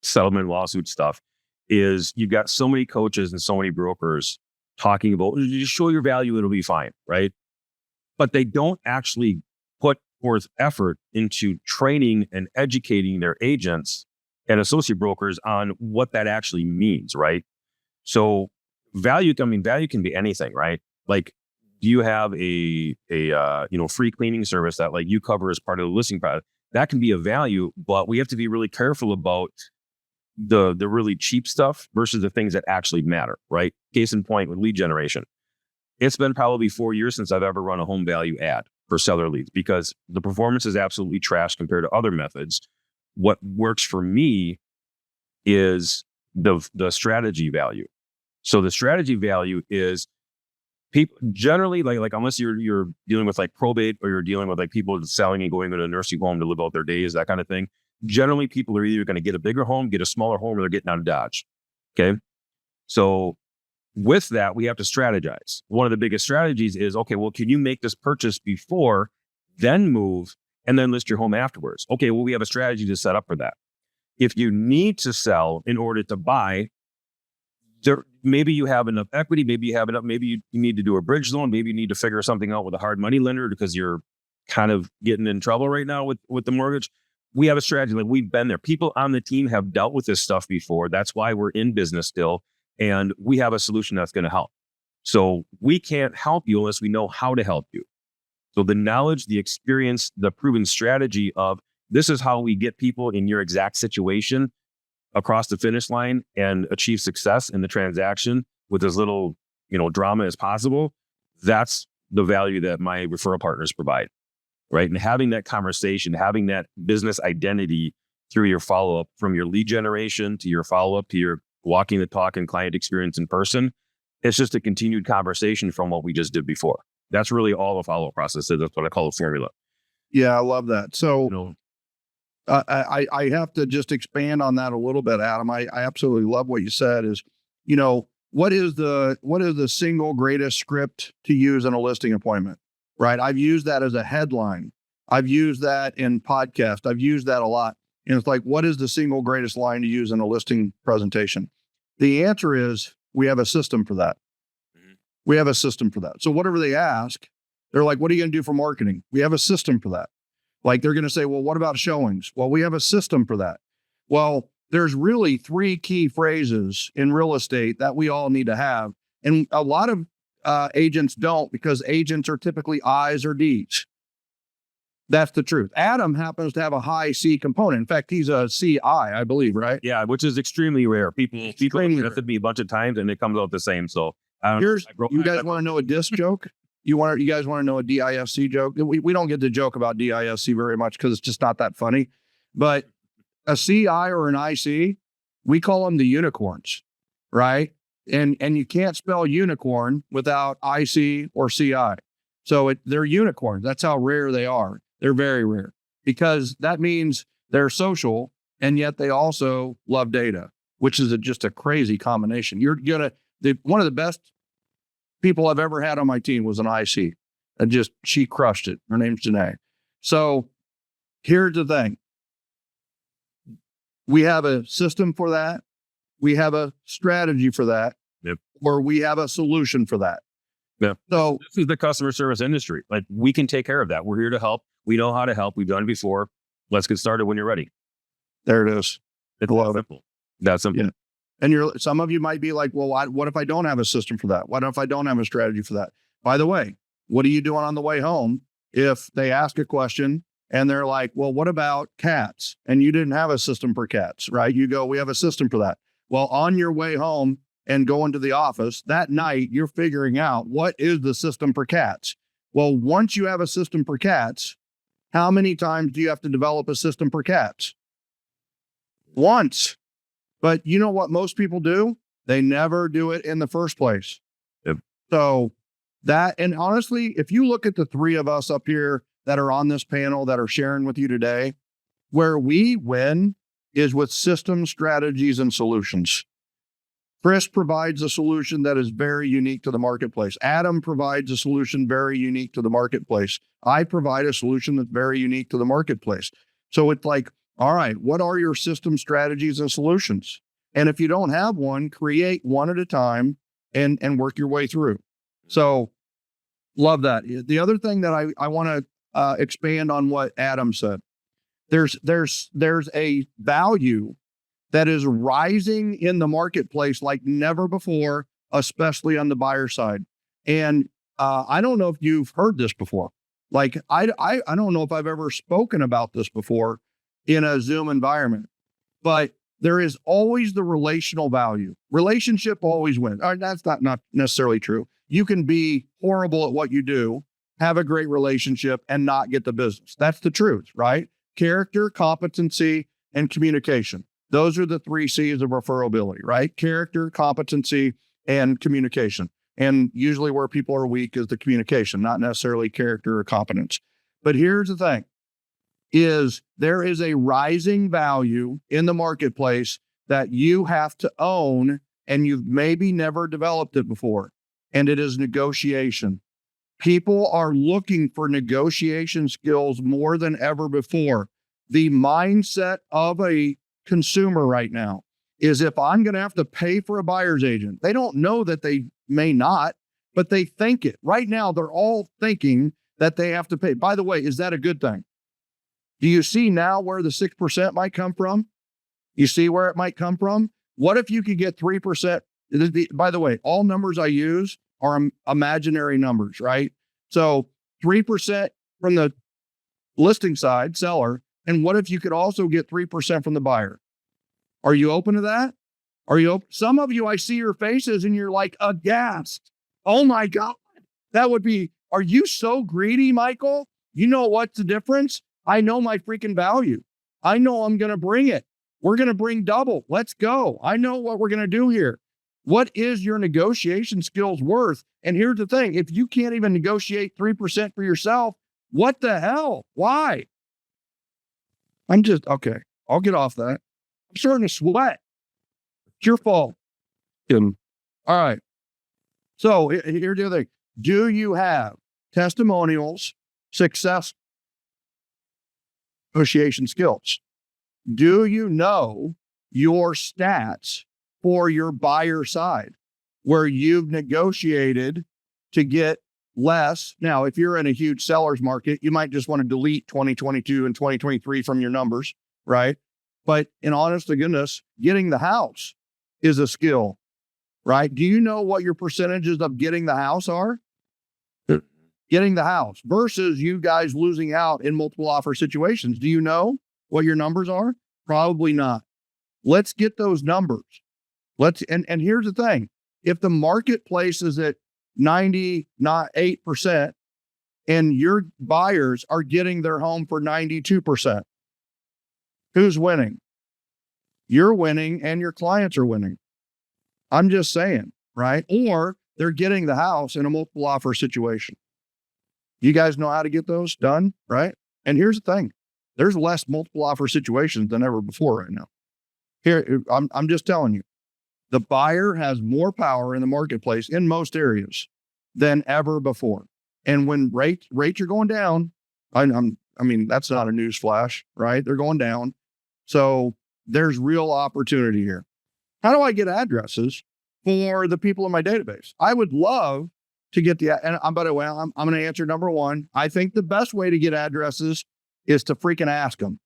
settlement lawsuit stuff, is you've got so many coaches and so many brokers talking about, you show your value, it'll be fine, right? But they don't actually put forth effort into training and educating their agents and associate brokers on what that actually means, right? So value can be anything, right? Like, do you have a free cleaning service that like you cover as part of the listing product? That can be a value, but we have to be really careful about the really cheap stuff versus the things that actually matter, right? Case in point with lead generation. It's been probably 4 years since I've ever run a home value ad for seller leads because the performance is absolutely trash compared to other methods. What works for me is the strategy value. So the strategy value is people generally like unless you're dealing with like probate or you're dealing with like people selling and going to a nursing home to live out their days, that kind of thing. Generally, people are either going to get a bigger home, get a smaller home, or they're getting out of Dodge. Okay. So with that, we have to strategize. One of the biggest strategies is, okay, well, can you make this purchase before, then move, and then list your home afterwards? Okay, well, we have a strategy to set up for that. If you need to sell in order to buy, maybe you have enough equity, maybe you need to do a bridge loan, maybe you need to figure something out with a hard money lender because you're kind of getting in trouble right now with the mortgage. We have a strategy. Like we've been there. People on the team have dealt with this stuff before. That's why we're in business still. And we have a solution that's going to help. So we can't help you unless we know how to help you. So the knowledge, the experience, the proven strategy of this is how we get people in your exact situation across the finish line and achieve success in the transaction with as little, drama as possible. That's the value that my referral partners provide, right? And having that conversation, having that business identity through your follow-up, from your lead generation to your follow-up to your walking the talk and client experience in person, it's just a continued conversation from what we just did before. That's really all the follow-up process is. That's what I call a formula. Yeah, I love that. So I have to just expand on that a little bit, Adam. I absolutely love what you said is, what is the single greatest script to use in a listing appointment, right? I've used that as a headline. I've used that in podcast. I've used that a lot. And it's like, what is the single greatest line to use in a listing presentation? The answer is we have a system for that. Mm-hmm. We have a system for that. So whatever they ask, they're like, what are you going to do for marketing? We have a system for that. Like they're going to say, well, what about showings? Well, we have a system for that. Well, there's really 3 key phrases in real estate that we all need to have. And a lot of agents don't, because agents are typically I's or D's. That's the truth. Adam happens to have a high C component. In fact, he's a CI, I believe, right? Yeah, which is extremely rare. People have to me a bunch of times and it comes out the same. So you guys want to know a DISC joke? You guys want to know a DISC joke? We don't get to joke about DISC very much because it's just not that funny. But a CI or an IC, we call them the unicorns, right? And you can't spell unicorn without IC or CI. So they're unicorns. That's how rare they are. They're very rare because that means they're social and yet they also love data, which is just a crazy combination. One of the best people I've ever had on my team was an IC, and she crushed it. Her name's Janae. So here's the thing. We have a system for that. We have a strategy for that. Yep. Or we have a solution for that. Yeah. So this is the customer service industry. Like we can take care of that. We're here to help. We know how to help. We've done it before. Let's get started when you're ready. There it is. It's that simple. That's simple. Yeah. And some of you might be like, well, what if I don't have a system for that? What if I don't have a strategy for that? By the way, what are you doing on the way home if they ask a question and they're like, well, what about cats? And you didn't have a system for cats, right? You go, we have a system for that. Well, on your way home and going to the office that night, you're figuring out what is the system for cats. Well, once you have a system for cats, How many times do you have to develop a system for cats? Once. But you know what most people do? They never do it in the first place. Yep. So that, and honestly, if you look at the three of us up here that are on this panel that are sharing with you today, where we win is with systems, strategies, and solutions. Chris provides a solution that is very unique to the marketplace. Adam provides a solution very unique to the marketplace. I provide a solution that's very unique to the marketplace. So it's like, all right, what are your system strategies and solutions? And if you don't have one, create one at a time and work your way through. So love that. The other thing that I want to expand on what Adam said, there's a value that is rising in the marketplace like never before, especially on the buyer side. And I don't know if you've heard this before. Like, I don't know if I've ever spoken about this before in a Zoom environment, but there is always the relational value. Relationship always wins. That's not necessarily true. You can be horrible at what you do, have a great relationship, and not get the business. That's the truth, right? Character, competency, and communication. Those are the 3 C's of referability, right? Character, competency, and communication. And usually where people are weak is the communication, not necessarily character or competence. But here's the thing, is there is a rising value in the marketplace that you have to own, and you've maybe never developed it before. And it is negotiation. People are looking for negotiation skills more than ever before. The mindset of a consumer right now is, if I'm going to have to pay for a buyer's agent, they don't know that they may not, but they think it. Right now, they're all thinking that they have to pay. By the way, is that a good thing? Do you see now where the 6% might come from? You see where it might come from? What if you could get 3%? By the way, all numbers I use are imaginary numbers, right? So 3% from the listing side, seller. And what if you could also get 3% from the buyer? Are you open to that? Are you open? Some of you, I see your faces and you're like aghast. Oh my God. That would be, are you so greedy, Michael? You know what's the difference? I know my freaking value. I know I'm going to bring it. We're going to bring double. Let's go. I know what we're going to do here. What is your negotiation skills worth? And here's the thing. If you can't even negotiate 3% for yourself, what the hell? Why? Okay. I'll get off that. I'm starting to sweat. It's your fault. All right. So here's the other thing. Do you have testimonials, success, negotiation skills? Do you know your stats for your buyer side where you've negotiated to get less? Now, if you're in a huge seller's market, you might just want to delete 2022 and 2023 from your numbers, right? But in honest to goodness, getting the house is a skill, right? Do you know what your percentages of getting the house are? Getting the house versus you guys losing out in multiple offer situations. Do you know what your numbers are? Probably not. Let's get those numbers. And here's the thing. If the marketplace is at 90, not 8%, and your buyers are getting their home for 92%, who's winning? You're winning and your clients are winning. I'm just saying, right? Or they're getting the house in a multiple offer situation. You guys know how to get those done, right? And here's the thing. There's less multiple offer situations than ever before right now. Here, I'm just telling you, the buyer has more power in the marketplace in most areas than ever before. And when rates are going down, I mean, that's not a news flash, right? They're going down. So there's real opportunity here. How do I get addresses for the people in my database? I would love to get and by the way, I'm going to answer number one. I think the best way to get addresses is to freaking ask them.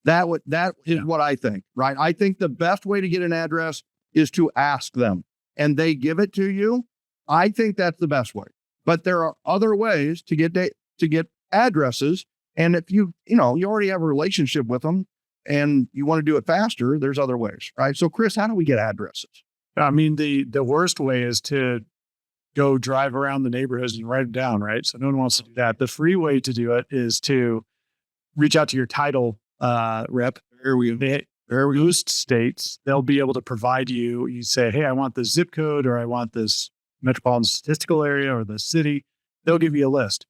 That is what I think, right? I think the best way to get an address is to ask them and they give it to you. I think that's the best way, but there are other ways to get addresses. And if you already have a relationship with them and you want to do it faster, there's other ways, right? So Chris, how do we get addresses? I mean, the worst way is to go drive around the neighborhoods and write them down, right? So no one wants to do that. The free way to do it is to reach out to your title rep. Most states, they'll be able to provide you say, hey, I want this zip code, or I want this metropolitan statistical area or the city. They'll give you a list.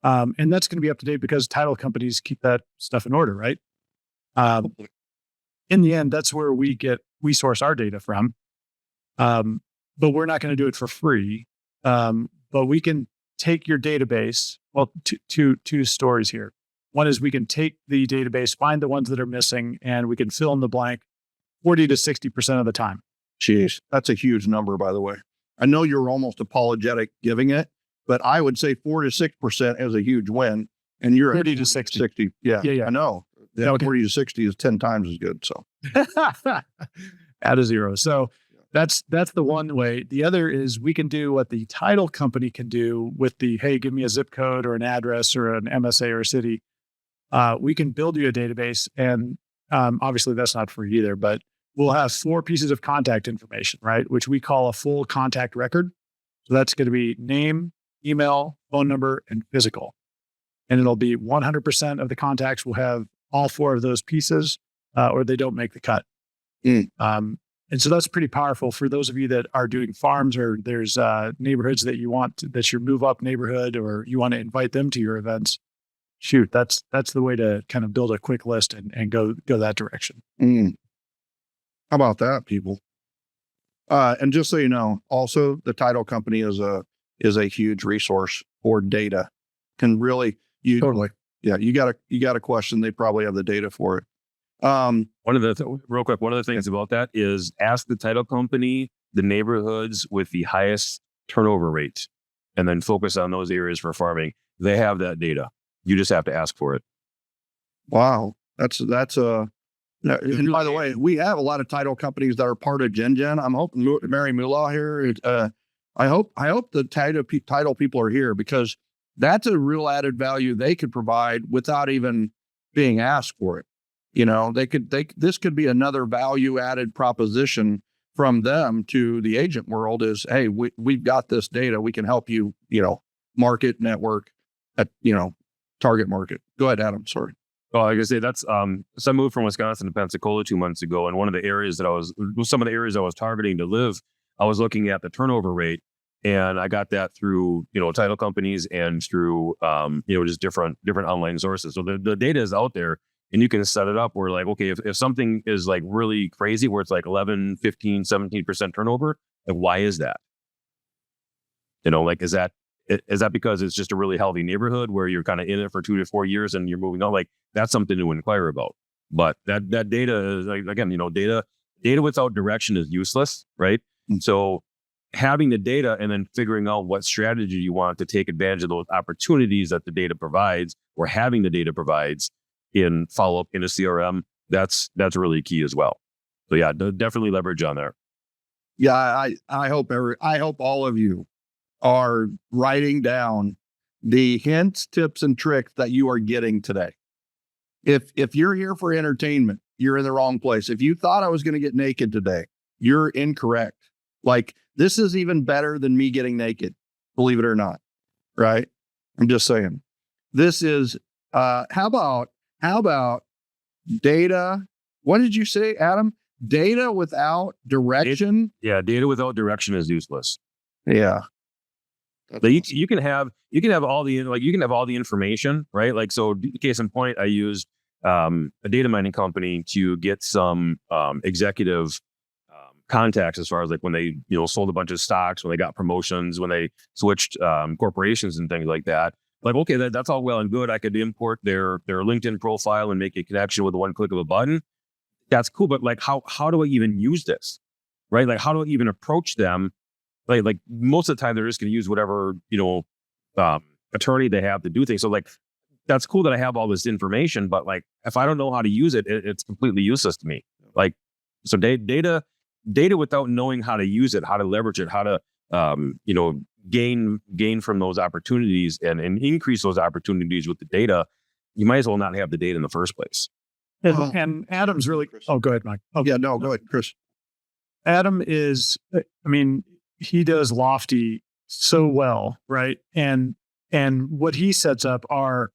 And that's going to be up to date because title companies keep that stuff in order, right? In the end, that's where we source our data from. But we're not going to do it for free. But we can take your database. Well, two stories here. One is we can take the database, find the ones that are missing, and we can fill in the blank 40 to 60% of the time. Jeez, that's a huge number, by the way. I know you're almost apologetic giving it, but I would say 4 to 6% is a huge win. And you're 30 to 60. Yeah, I know. Yeah, Okay. 40 to 60 is 10 times as good. So Add a zero. So that's the one way. The other is we can do what the title company can do with the, hey, give me a zip code or an address or an MSA or a city. We can build you a database, and obviously that's not free either, but we'll have 4 pieces of contact information, right? Which we call a full contact record. So that's going to be name, email, phone number, and physical. And it'll be 100% of the contacts will have all 4 of those pieces, or they don't make the cut. And so that's pretty powerful for those of you that are doing farms, or there's neighborhoods that you want that's your move up neighborhood, or you want to invite them to your events. Shoot, that's the way to kind of build a quick list and go that direction. how about that, people? And just so you know, also the title company is a huge resource for data. Can really Totally. Yeah, you got a question. They probably have the data for it. Real quick, one of the things about that is ask the title company the neighborhoods with the highest turnover rate, and then focus on those areas for farming. They have that data. You just have to ask for it. That's and by the way, we have a lot of title companies that are part of GenGen. I'm hoping Mary Mullah here. I hope the title people are here, because that's a real added value they could provide without even being asked for it. You know, this could be another value added proposition from them to the agent world is, hey, we've got this data. We can help you, market, network, target market. Go ahead, Adam. Sorry. Well, like I say, that's so I moved from Wisconsin to Pensacola 2 months ago, and one of the areas some of the areas I was targeting to live, I was looking at the turnover rate, and I got that through title companies and through just different online sources. So the data is out there, and you can set it up where, like, okay, if something is like really crazy, where it's like 11, 15, 17% turnover, like, why is that? Like, is that because it's just a really healthy neighborhood where you're kind of in it for 2 to 4 years and you're moving on? Like, that's something to inquire about. But that data is, like, again, data without direction is useless, right? And so having the data and then figuring out what strategy you want to take advantage of those opportunities that the data provides, or having the data provides in follow-up in a CRM, that's really key as well. So yeah, definitely leverage on there. Yeah, I hope all of you are writing down the hints, tips, and tricks that you are getting today. If you're here for entertainment, you're in the wrong place. If you thought I was going to get naked today, you're incorrect. Like, this is even better than me getting naked, believe it or not. Right? I'm just saying. This is how about data? What did you say, Adam? Data without direction? Data without direction is useless. Yeah. Like, you can have all the information, right? Like, so case in point, I used a data mining company to get some executive contacts as far as, like, when they sold a bunch of stocks, when they got promotions, when they switched corporations and things like that. Like, okay, that's all well and good. I could import their LinkedIn profile and make a connection with one click of a button. That's cool, but, like, how do I even use this, right? Like, how do I even approach them? Like most of the time, they're just going to use whatever attorney they have to do things. So, like, that's cool that I have all this information, but, like, if I don't know how to use it, it's completely useless to me. Like, so data without knowing how to use it, how to leverage it, how to gain from those opportunities and increase those opportunities with the data, you might as well not have the data in the first place. And Adam's really. Oh, go ahead, Mike. Oh, yeah, no, go ahead, Chris. Adam is. I mean, he does lofty so well, right? And what he sets up are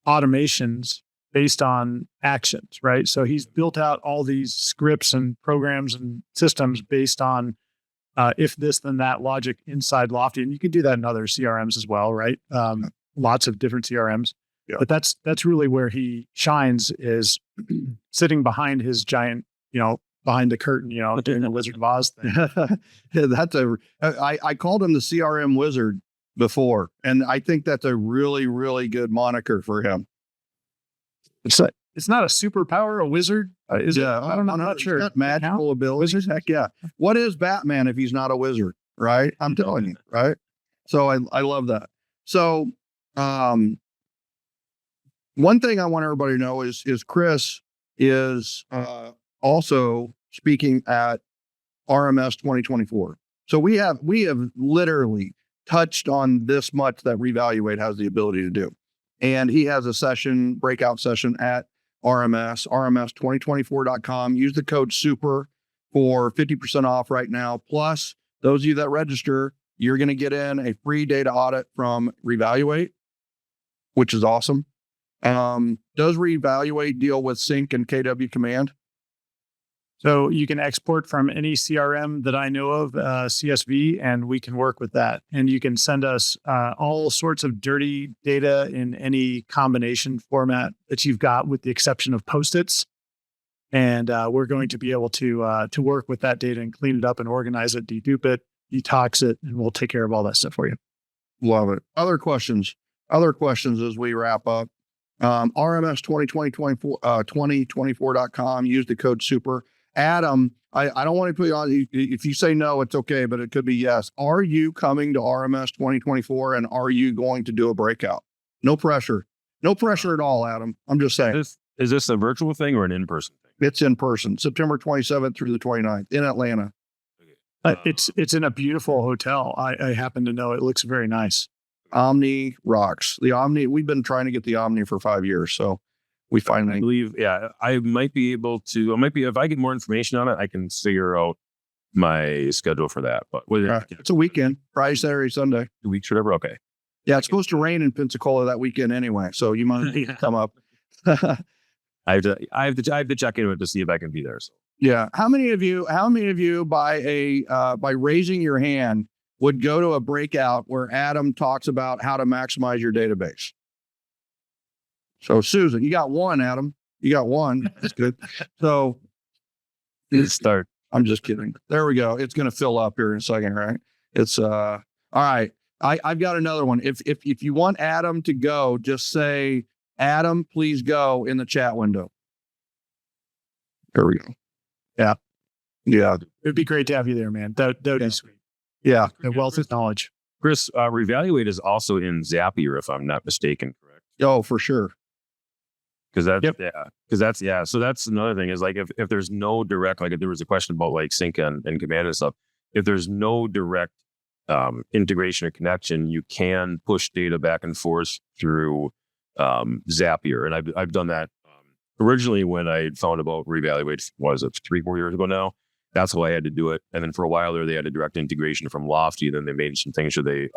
automations based on actions, right? So he's built out all these scripts and programs and systems based on if this, then that logic inside Lofty. And you can do that in other CRMs as well, right? Lots of different CRMs. Yeah. But that's really where he shines, is sitting behind his giant, behind the curtain, doing the Wizard of Oz thing. I called him the CRM wizard before, and I think that's a really, really good moniker for him. It's not a superpower, a wizard. Is it? I don't know. I'm not sure. He's got magical abilities. Heck yeah. What is Batman if he's not a wizard? Right? I'm telling you. Right. So I love that. So one thing I want everybody to know is Chris is also speaking at RMS 2024. So we have literally touched on this much that Revaluate has the ability to do. And he has a breakout session at RMS2024.com. Use the code SUPER for 50% off right now. Plus, those of you that register, you're going to get in a free data audit from Revaluate, which is awesome. Does Revaluate deal with Sync and KW Command? So you can export from any CRM that I know of, CSV, and we can work with that. And you can send us all sorts of dirty data in any combination format that you've got, with the exception of Post-its. And we're going to be able to work with that data and clean it up and organize it, dedupe it, detox it, and we'll take care of all that stuff for you. Love it. Other questions as we wrap up. RMS 2024.com. Use the code SUPER. Adam, I don't want to put you on. If you say no, it's okay, but it could be yes. Are you coming to RMS 2024, and are you going to do a breakout? No pressure. No pressure at all, Adam. I'm just saying. Is this a virtual thing or an in-person thing? It's in person, September 27th through the 29th in Atlanta. It's in a beautiful hotel. I happen to know it looks very nice. Omni rocks. The Omni, we've been trying to get the Omni for 5 years, so we finally. I believe, I might be able to. If I get more information on it, I can figure out my schedule for that. But it's a weekend, Friday, Saturday, Sunday, 2 weeks, whatever. Okay. Yeah, it's supposed to rain in Pensacola that weekend anyway, so you might come up. I have to check into it to see if I can be there. So. Yeah. How many of you by raising your hand would go to a breakout where Adam talks about how to maximize your database? So Susan, you got one, Adam. You got one. That's good. So let's start. I'm just kidding. There we go. It's going to fill up here in a second, right? It's all right. I've got another one. If you want Adam to go, just say, Adam, please go in the chat window. There we go. Yeah. Yeah. It'd be great to have you there, man. That would be sweet. Yeah. A wealth of knowledge. Chris, Revaluate is also in Zapier, if I'm not mistaken, correct? Oh, for sure. So that's another thing is, like, if there's no direct, like if there was a question about like sync and command and stuff, if there's no direct integration or connection, you can push data back and forth through Zapier. And I've done that originally when I found about Revaluate, was it 3-4 years ago now? That's how I had to do it. And then for a while there, they had a direct integration from Lofty. And then they made some things so they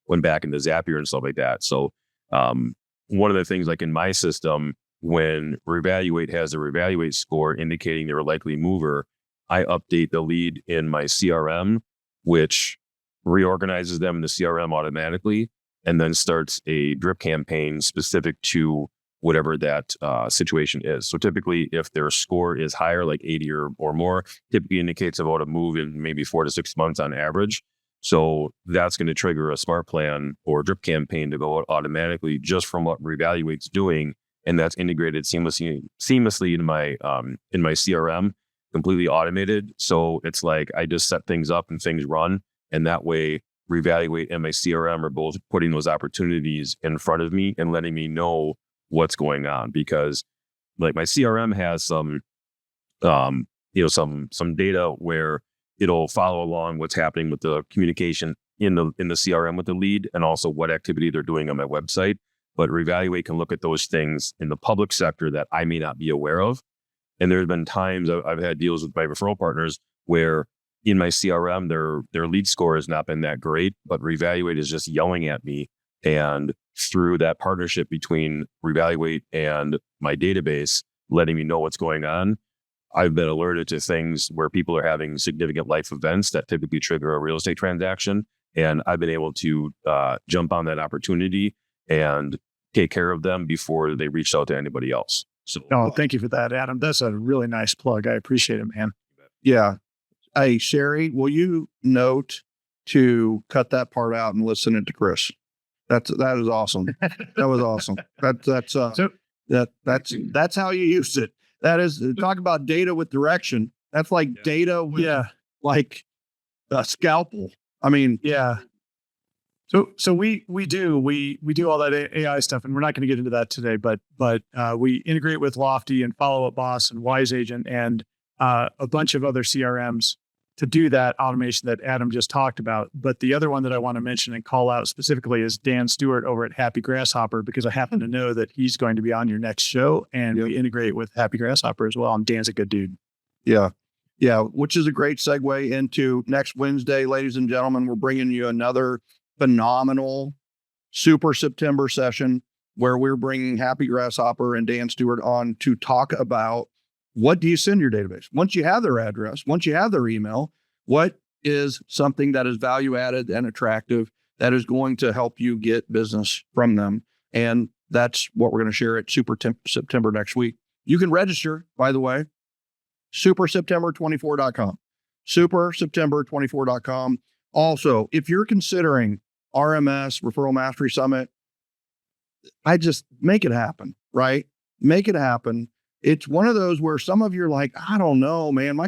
went back into Zapier and stuff like that. So one of the things, like in my system, when Revaluate has a Revaluate score indicating they're a likely mover, I update the lead in my CRM, which reorganizes them in the CRM automatically, and then starts a drip campaign specific to whatever that situation is. So typically, if their score is higher, like 80 or more, typically indicates about a move in maybe 4 to 6 months on average. So that's going to trigger a smart plan or drip campaign to go out automatically just from what Revaluate's doing. And that's integrated seamlessly in my CRM, completely automated. So it's like I just set things up and things run. And that way, Revaluate and my CRM are both putting those opportunities in front of me and letting me know what's going on. Because like my CRM has some data where it'll follow along what's happening with the communication in the CRM with the lead, and also what activity they're doing on my website. But Revaluate can look at those things in the public sector that I may not be aware of. And there's been times I've had deals with my referral partners where in my CRM, their lead score has not been that great, but Revaluate is just yelling at me. And through that partnership between Revaluate and my database, letting me know what's going on, I've been alerted to things where people are having significant life events that typically trigger a real estate transaction. And I've been able to jump on that opportunity and take care of them before they reach out to anybody else. So, Oh, thank you for that, Adam. That's a really nice plug. I appreciate it, man. Yeah. Hey, Sherry, will you note to cut that part out and listen it to Chris? That is awesome. That was awesome. That's how you use it. That is, talk about data with direction. That's like data with like a scalpel. I mean, yeah. So we do all that AI stuff, and we're not going to get into that today. But we integrate with Lofty and Follow Up Boss and Wise Agent and a bunch of other CRMs to do that automation that Adam just talked about. But the other one that I want to mention and call out specifically is Dan Stewart over at Happy Grasshopper, because I happen to know that he's going to be on your next show, and we integrate with Happy Grasshopper as well. And Dan's a good dude. Yeah. Yeah. Which is a great segue into next Wednesday, ladies and gentlemen. We're bringing you another phenomenal Super September session where we're bringing Happy Grasshopper and Dan Stewart on to talk about what do you send your database? Once you have their address, once you have their email, what is something that is value added and attractive that is going to help you get business from them? And that's what we're going to share at Super September next week. You can register, by the way, superseptember24.com, superseptember24.com. Also, if you're considering RMS, Referral Mastery Summit, I just make it happen, right? Make it happen. It's one of those where some of you are like, I don't know, man, my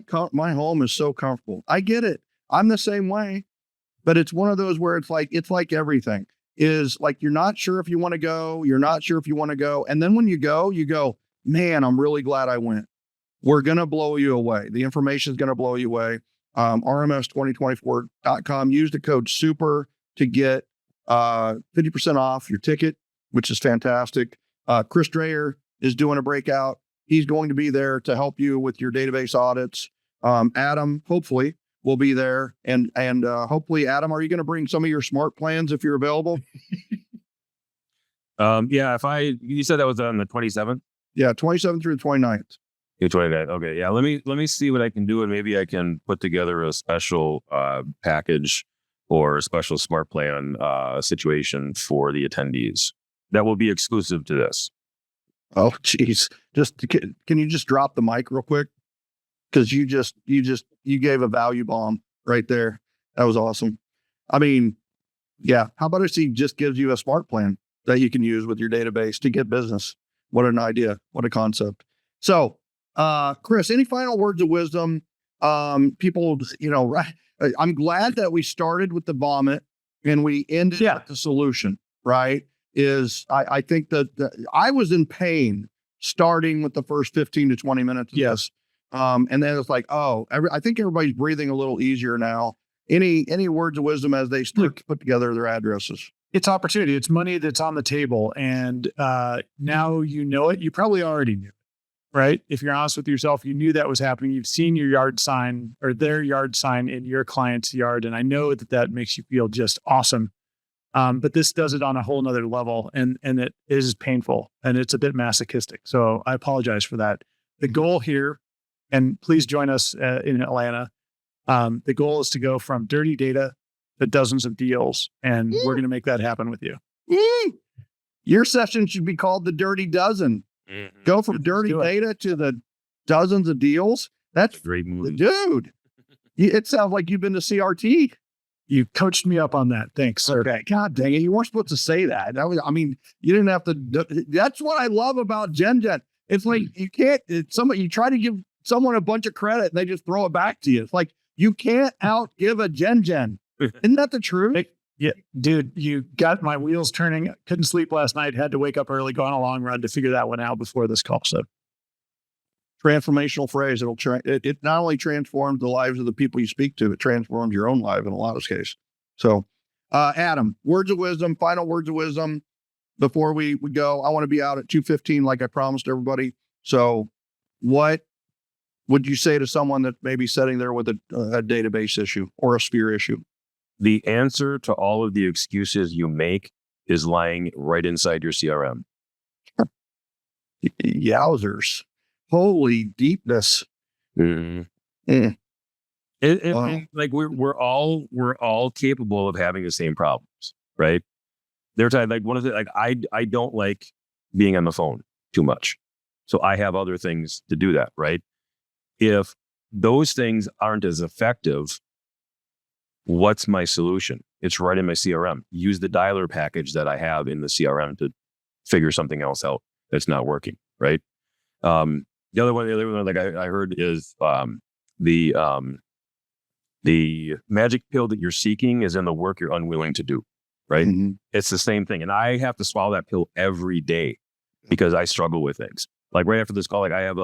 home is so comfortable. I get it. I'm the same way, but it's one of those where it's like everything is like, you're not sure if you want to go. You're not sure if you want to go. And then when you go, man, I'm really glad I went. We're going to blow you away. The information is going to blow you away. RMS2024.com. Use the code SUPER to get 50% off your ticket, which is fantastic. Chris Drayer is doing a breakout. He's going to be there to help you with your database audits. Adam, hopefully, will be there. And hopefully, Adam, are you going to bring some of your smart plans if you're available? Yeah, you said that was on the 27th? Yeah, 27th through the 29th. 29th. Okay. Yeah. Let me see what I can do. And maybe I can put together a special package or a special smart plan situation for the attendees that will be exclusive to this. Oh, geez. Can you just drop the mic real quick? Because you gave a value bomb right there. That was awesome. I mean, yeah. How about if he just gives you a smart plan that you can use with your database to get business? What an idea. What a concept. So, Chris, any final words of wisdom? People, right. I'm glad that we started with the vomit and we ended with the solution, right? I think that I was in pain starting with the first 15 to 20 minutes. Yes. And then it's like, I think everybody's breathing a little easier now. Any words of wisdom as they start to put together their addresses? It's opportunity. It's money that's on the table. And now you know it. You probably already knew it, right? If you're honest with yourself, you knew that was happening. You've seen your yard sign or their yard sign in your client's yard. And I know that makes you feel just awesome. But this does it on a whole nother level, and it is painful and it's a bit masochistic. So I apologize for that. The goal here, and please join us in Atlanta. The goal is to go from dirty data to dozens of deals, and we're going to make that happen with you. Your session should be called the Dirty Dozen. Mm-hmm. Go from dirty data to the dozens of deals. That's a great move, dude. It sounds like you've been to CRT. You coached me up on that. Thanks, sir. Okay. God dang it. You weren't supposed to say that. You didn't have to. That's what I love about Gen. It's like you can't, you try to give someone a bunch of credit and they just throw it back to you. It's like, you can't outgive a Gen. Isn't that the truth? Yeah, dude, you got my wheels turning. Couldn't sleep last night. Had to wake up early, go on a long run to figure that one out before this call. So transformational phrase. It not only transforms the lives of the people you speak to, it transforms your own life in a lot of cases. So, Adam, words of wisdom, final words of wisdom before we go. I want to be out at 2:15 like I promised everybody. So what would you say to someone that may be sitting there with a database issue or a Sphere issue? The answer to all of the excuses you make is lying right inside your CRM. Yowzers. Holy deepness. Mm-hmm. Mm. And like we're all capable of having the same problems, right? There's like one of the, like I don't like being on the phone too much. So I have other things to do that, right? If those things aren't as effective, what's my solution? It's right in my CRM. Use the dialer package that I have in the CRM to figure something else out that's not working, right? The other one like I heard is the magic pill that you're seeking is in the work you're unwilling to do, right? Mm-hmm. It's the same thing. And I have to swallow that pill every day because I struggle with things. Like right after this call, like I have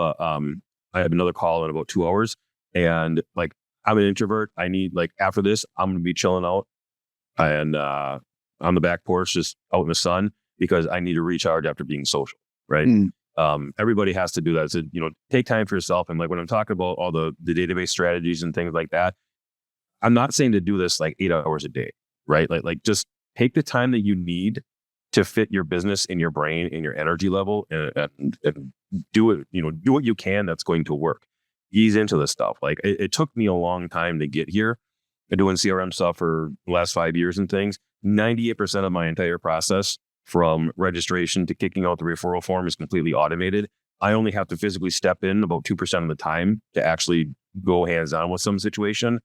another call in about 2 hours, and like I'm an introvert. I need, like, after this, I'm going to be chilling out and on the back porch, just out in the sun, because I need to recharge after being social, right? Everybody has to do that. So, take time for yourself. And like when I'm talking about all the database strategies and things like that, I'm not saying to do this like 8 hours a day, right? Like just take the time that you need to fit your business in your brain, in your energy level, and do it, do what you can that's going to work. Ease into this stuff. Like it took me a long time to get here. Been doing CRM stuff for the last 5 years and things. 98% of my entire process, from registration to kicking out the referral form, is completely automated. I only have to physically step in about 2% of the time to actually go hands-on with some situation.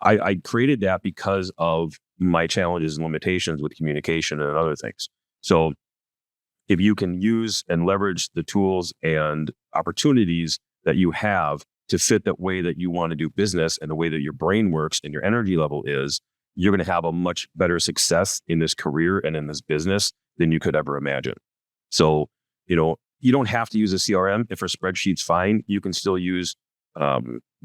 I created that because of my challenges and limitations with communication and other things. So if you can use and leverage the tools and opportunities that you have to fit that way that you want to do business and the way that your brain works and your energy level is, you're going to have a much better success in this career and in this business than you could ever imagine. So, you don't have to use a CRM. If a spreadsheet's fine, you can still use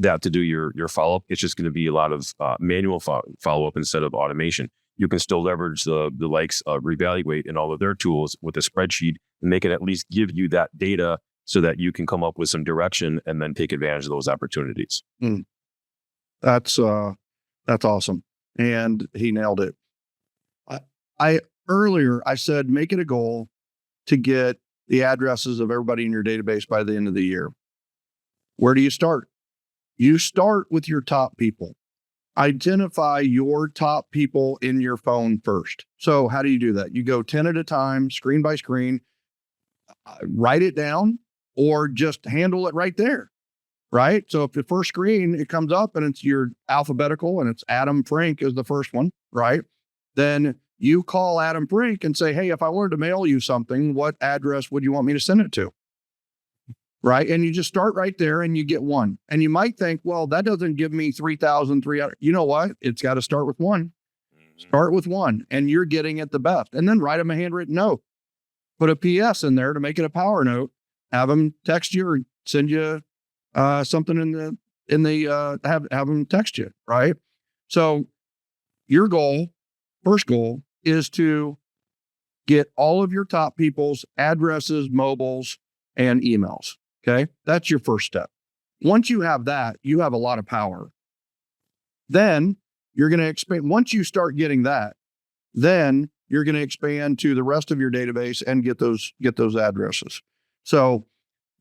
that to do your follow-up. It's just going to be a lot of manual follow-up instead of automation. You can still leverage the likes of Revaluate and all of their tools with a spreadsheet, and they can at least give you that data so that you can come up with some direction and then take advantage of those opportunities. That's awesome. And he nailed it. Earlier I said, make it a goal to get the addresses of everybody in your database by the end of the year. Where do you start? You start with your top people. Identify your top people in your phone first. So how do you do that? You go 10 at a time, screen by screen, write it down, or just handle it right there, right? So if the first screen, it comes up and it's your alphabetical and it's Adam Frank is the first one, right? Then you call Adam Frank and say, hey, if I wanted to mail you something, what address would you want me to send it to? Right. And you just start right there and you get one. And you might think, well, that doesn't give me 3,300. You know what? It's got to start with one. Start with one, and you're getting it the best. And then write them a handwritten note. Put a PS in there to make it a power note. Have them text you or send you something have them text you. Right. So your first goal is to get all of your top people's addresses, mobiles, and emails. Okay. That's your first step. Once you have that, you have a lot of power. Then you're going to expand. Once you start getting that, then you're going to expand to the rest of your database and get those addresses. So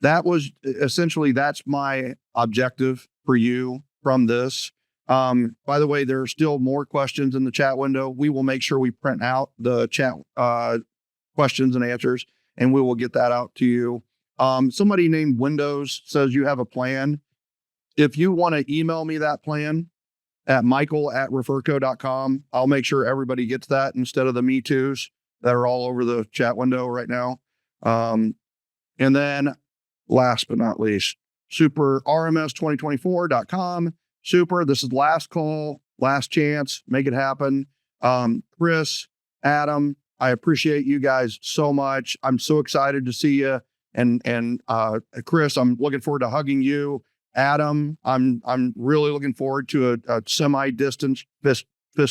that's my objective for you from this. By the way, there are still more questions in the chat window. We will make sure we print out the chat questions and answers, and we will get that out to you. Somebody named Windows says you have a plan. If you want to email me that plan at michael@referco.com, I'll make sure everybody gets that instead of the Me Too's that are all over the chat window right now. And then last but not least, superrms2024.com. Super, this is last call, last chance, make it happen. Chris, Adam, I appreciate you guys so much. I'm so excited to see you. And Chris, I'm looking forward to hugging you. Adam, I'm really looking forward to a semi-distance fist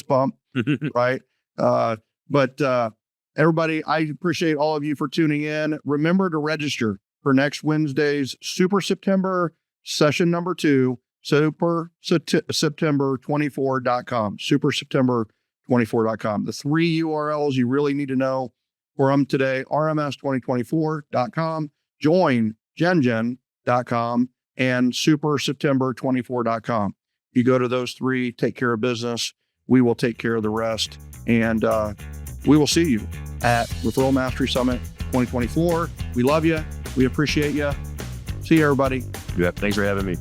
bump, right? But everybody, I appreciate all of you for tuning in. Remember to register for next Wednesday's Super September session number 2, superseptember24.com, superseptember24.com. The 3 URLs you really need to know for them today, rms2024.com, joingengen.com, and superseptember24.com. You go to those 3, take care of business. We will take care of the rest. And we will see you at Referral Mastery Summit 2024. We love you. We appreciate you. See you, everybody. Yeah, thanks for having me.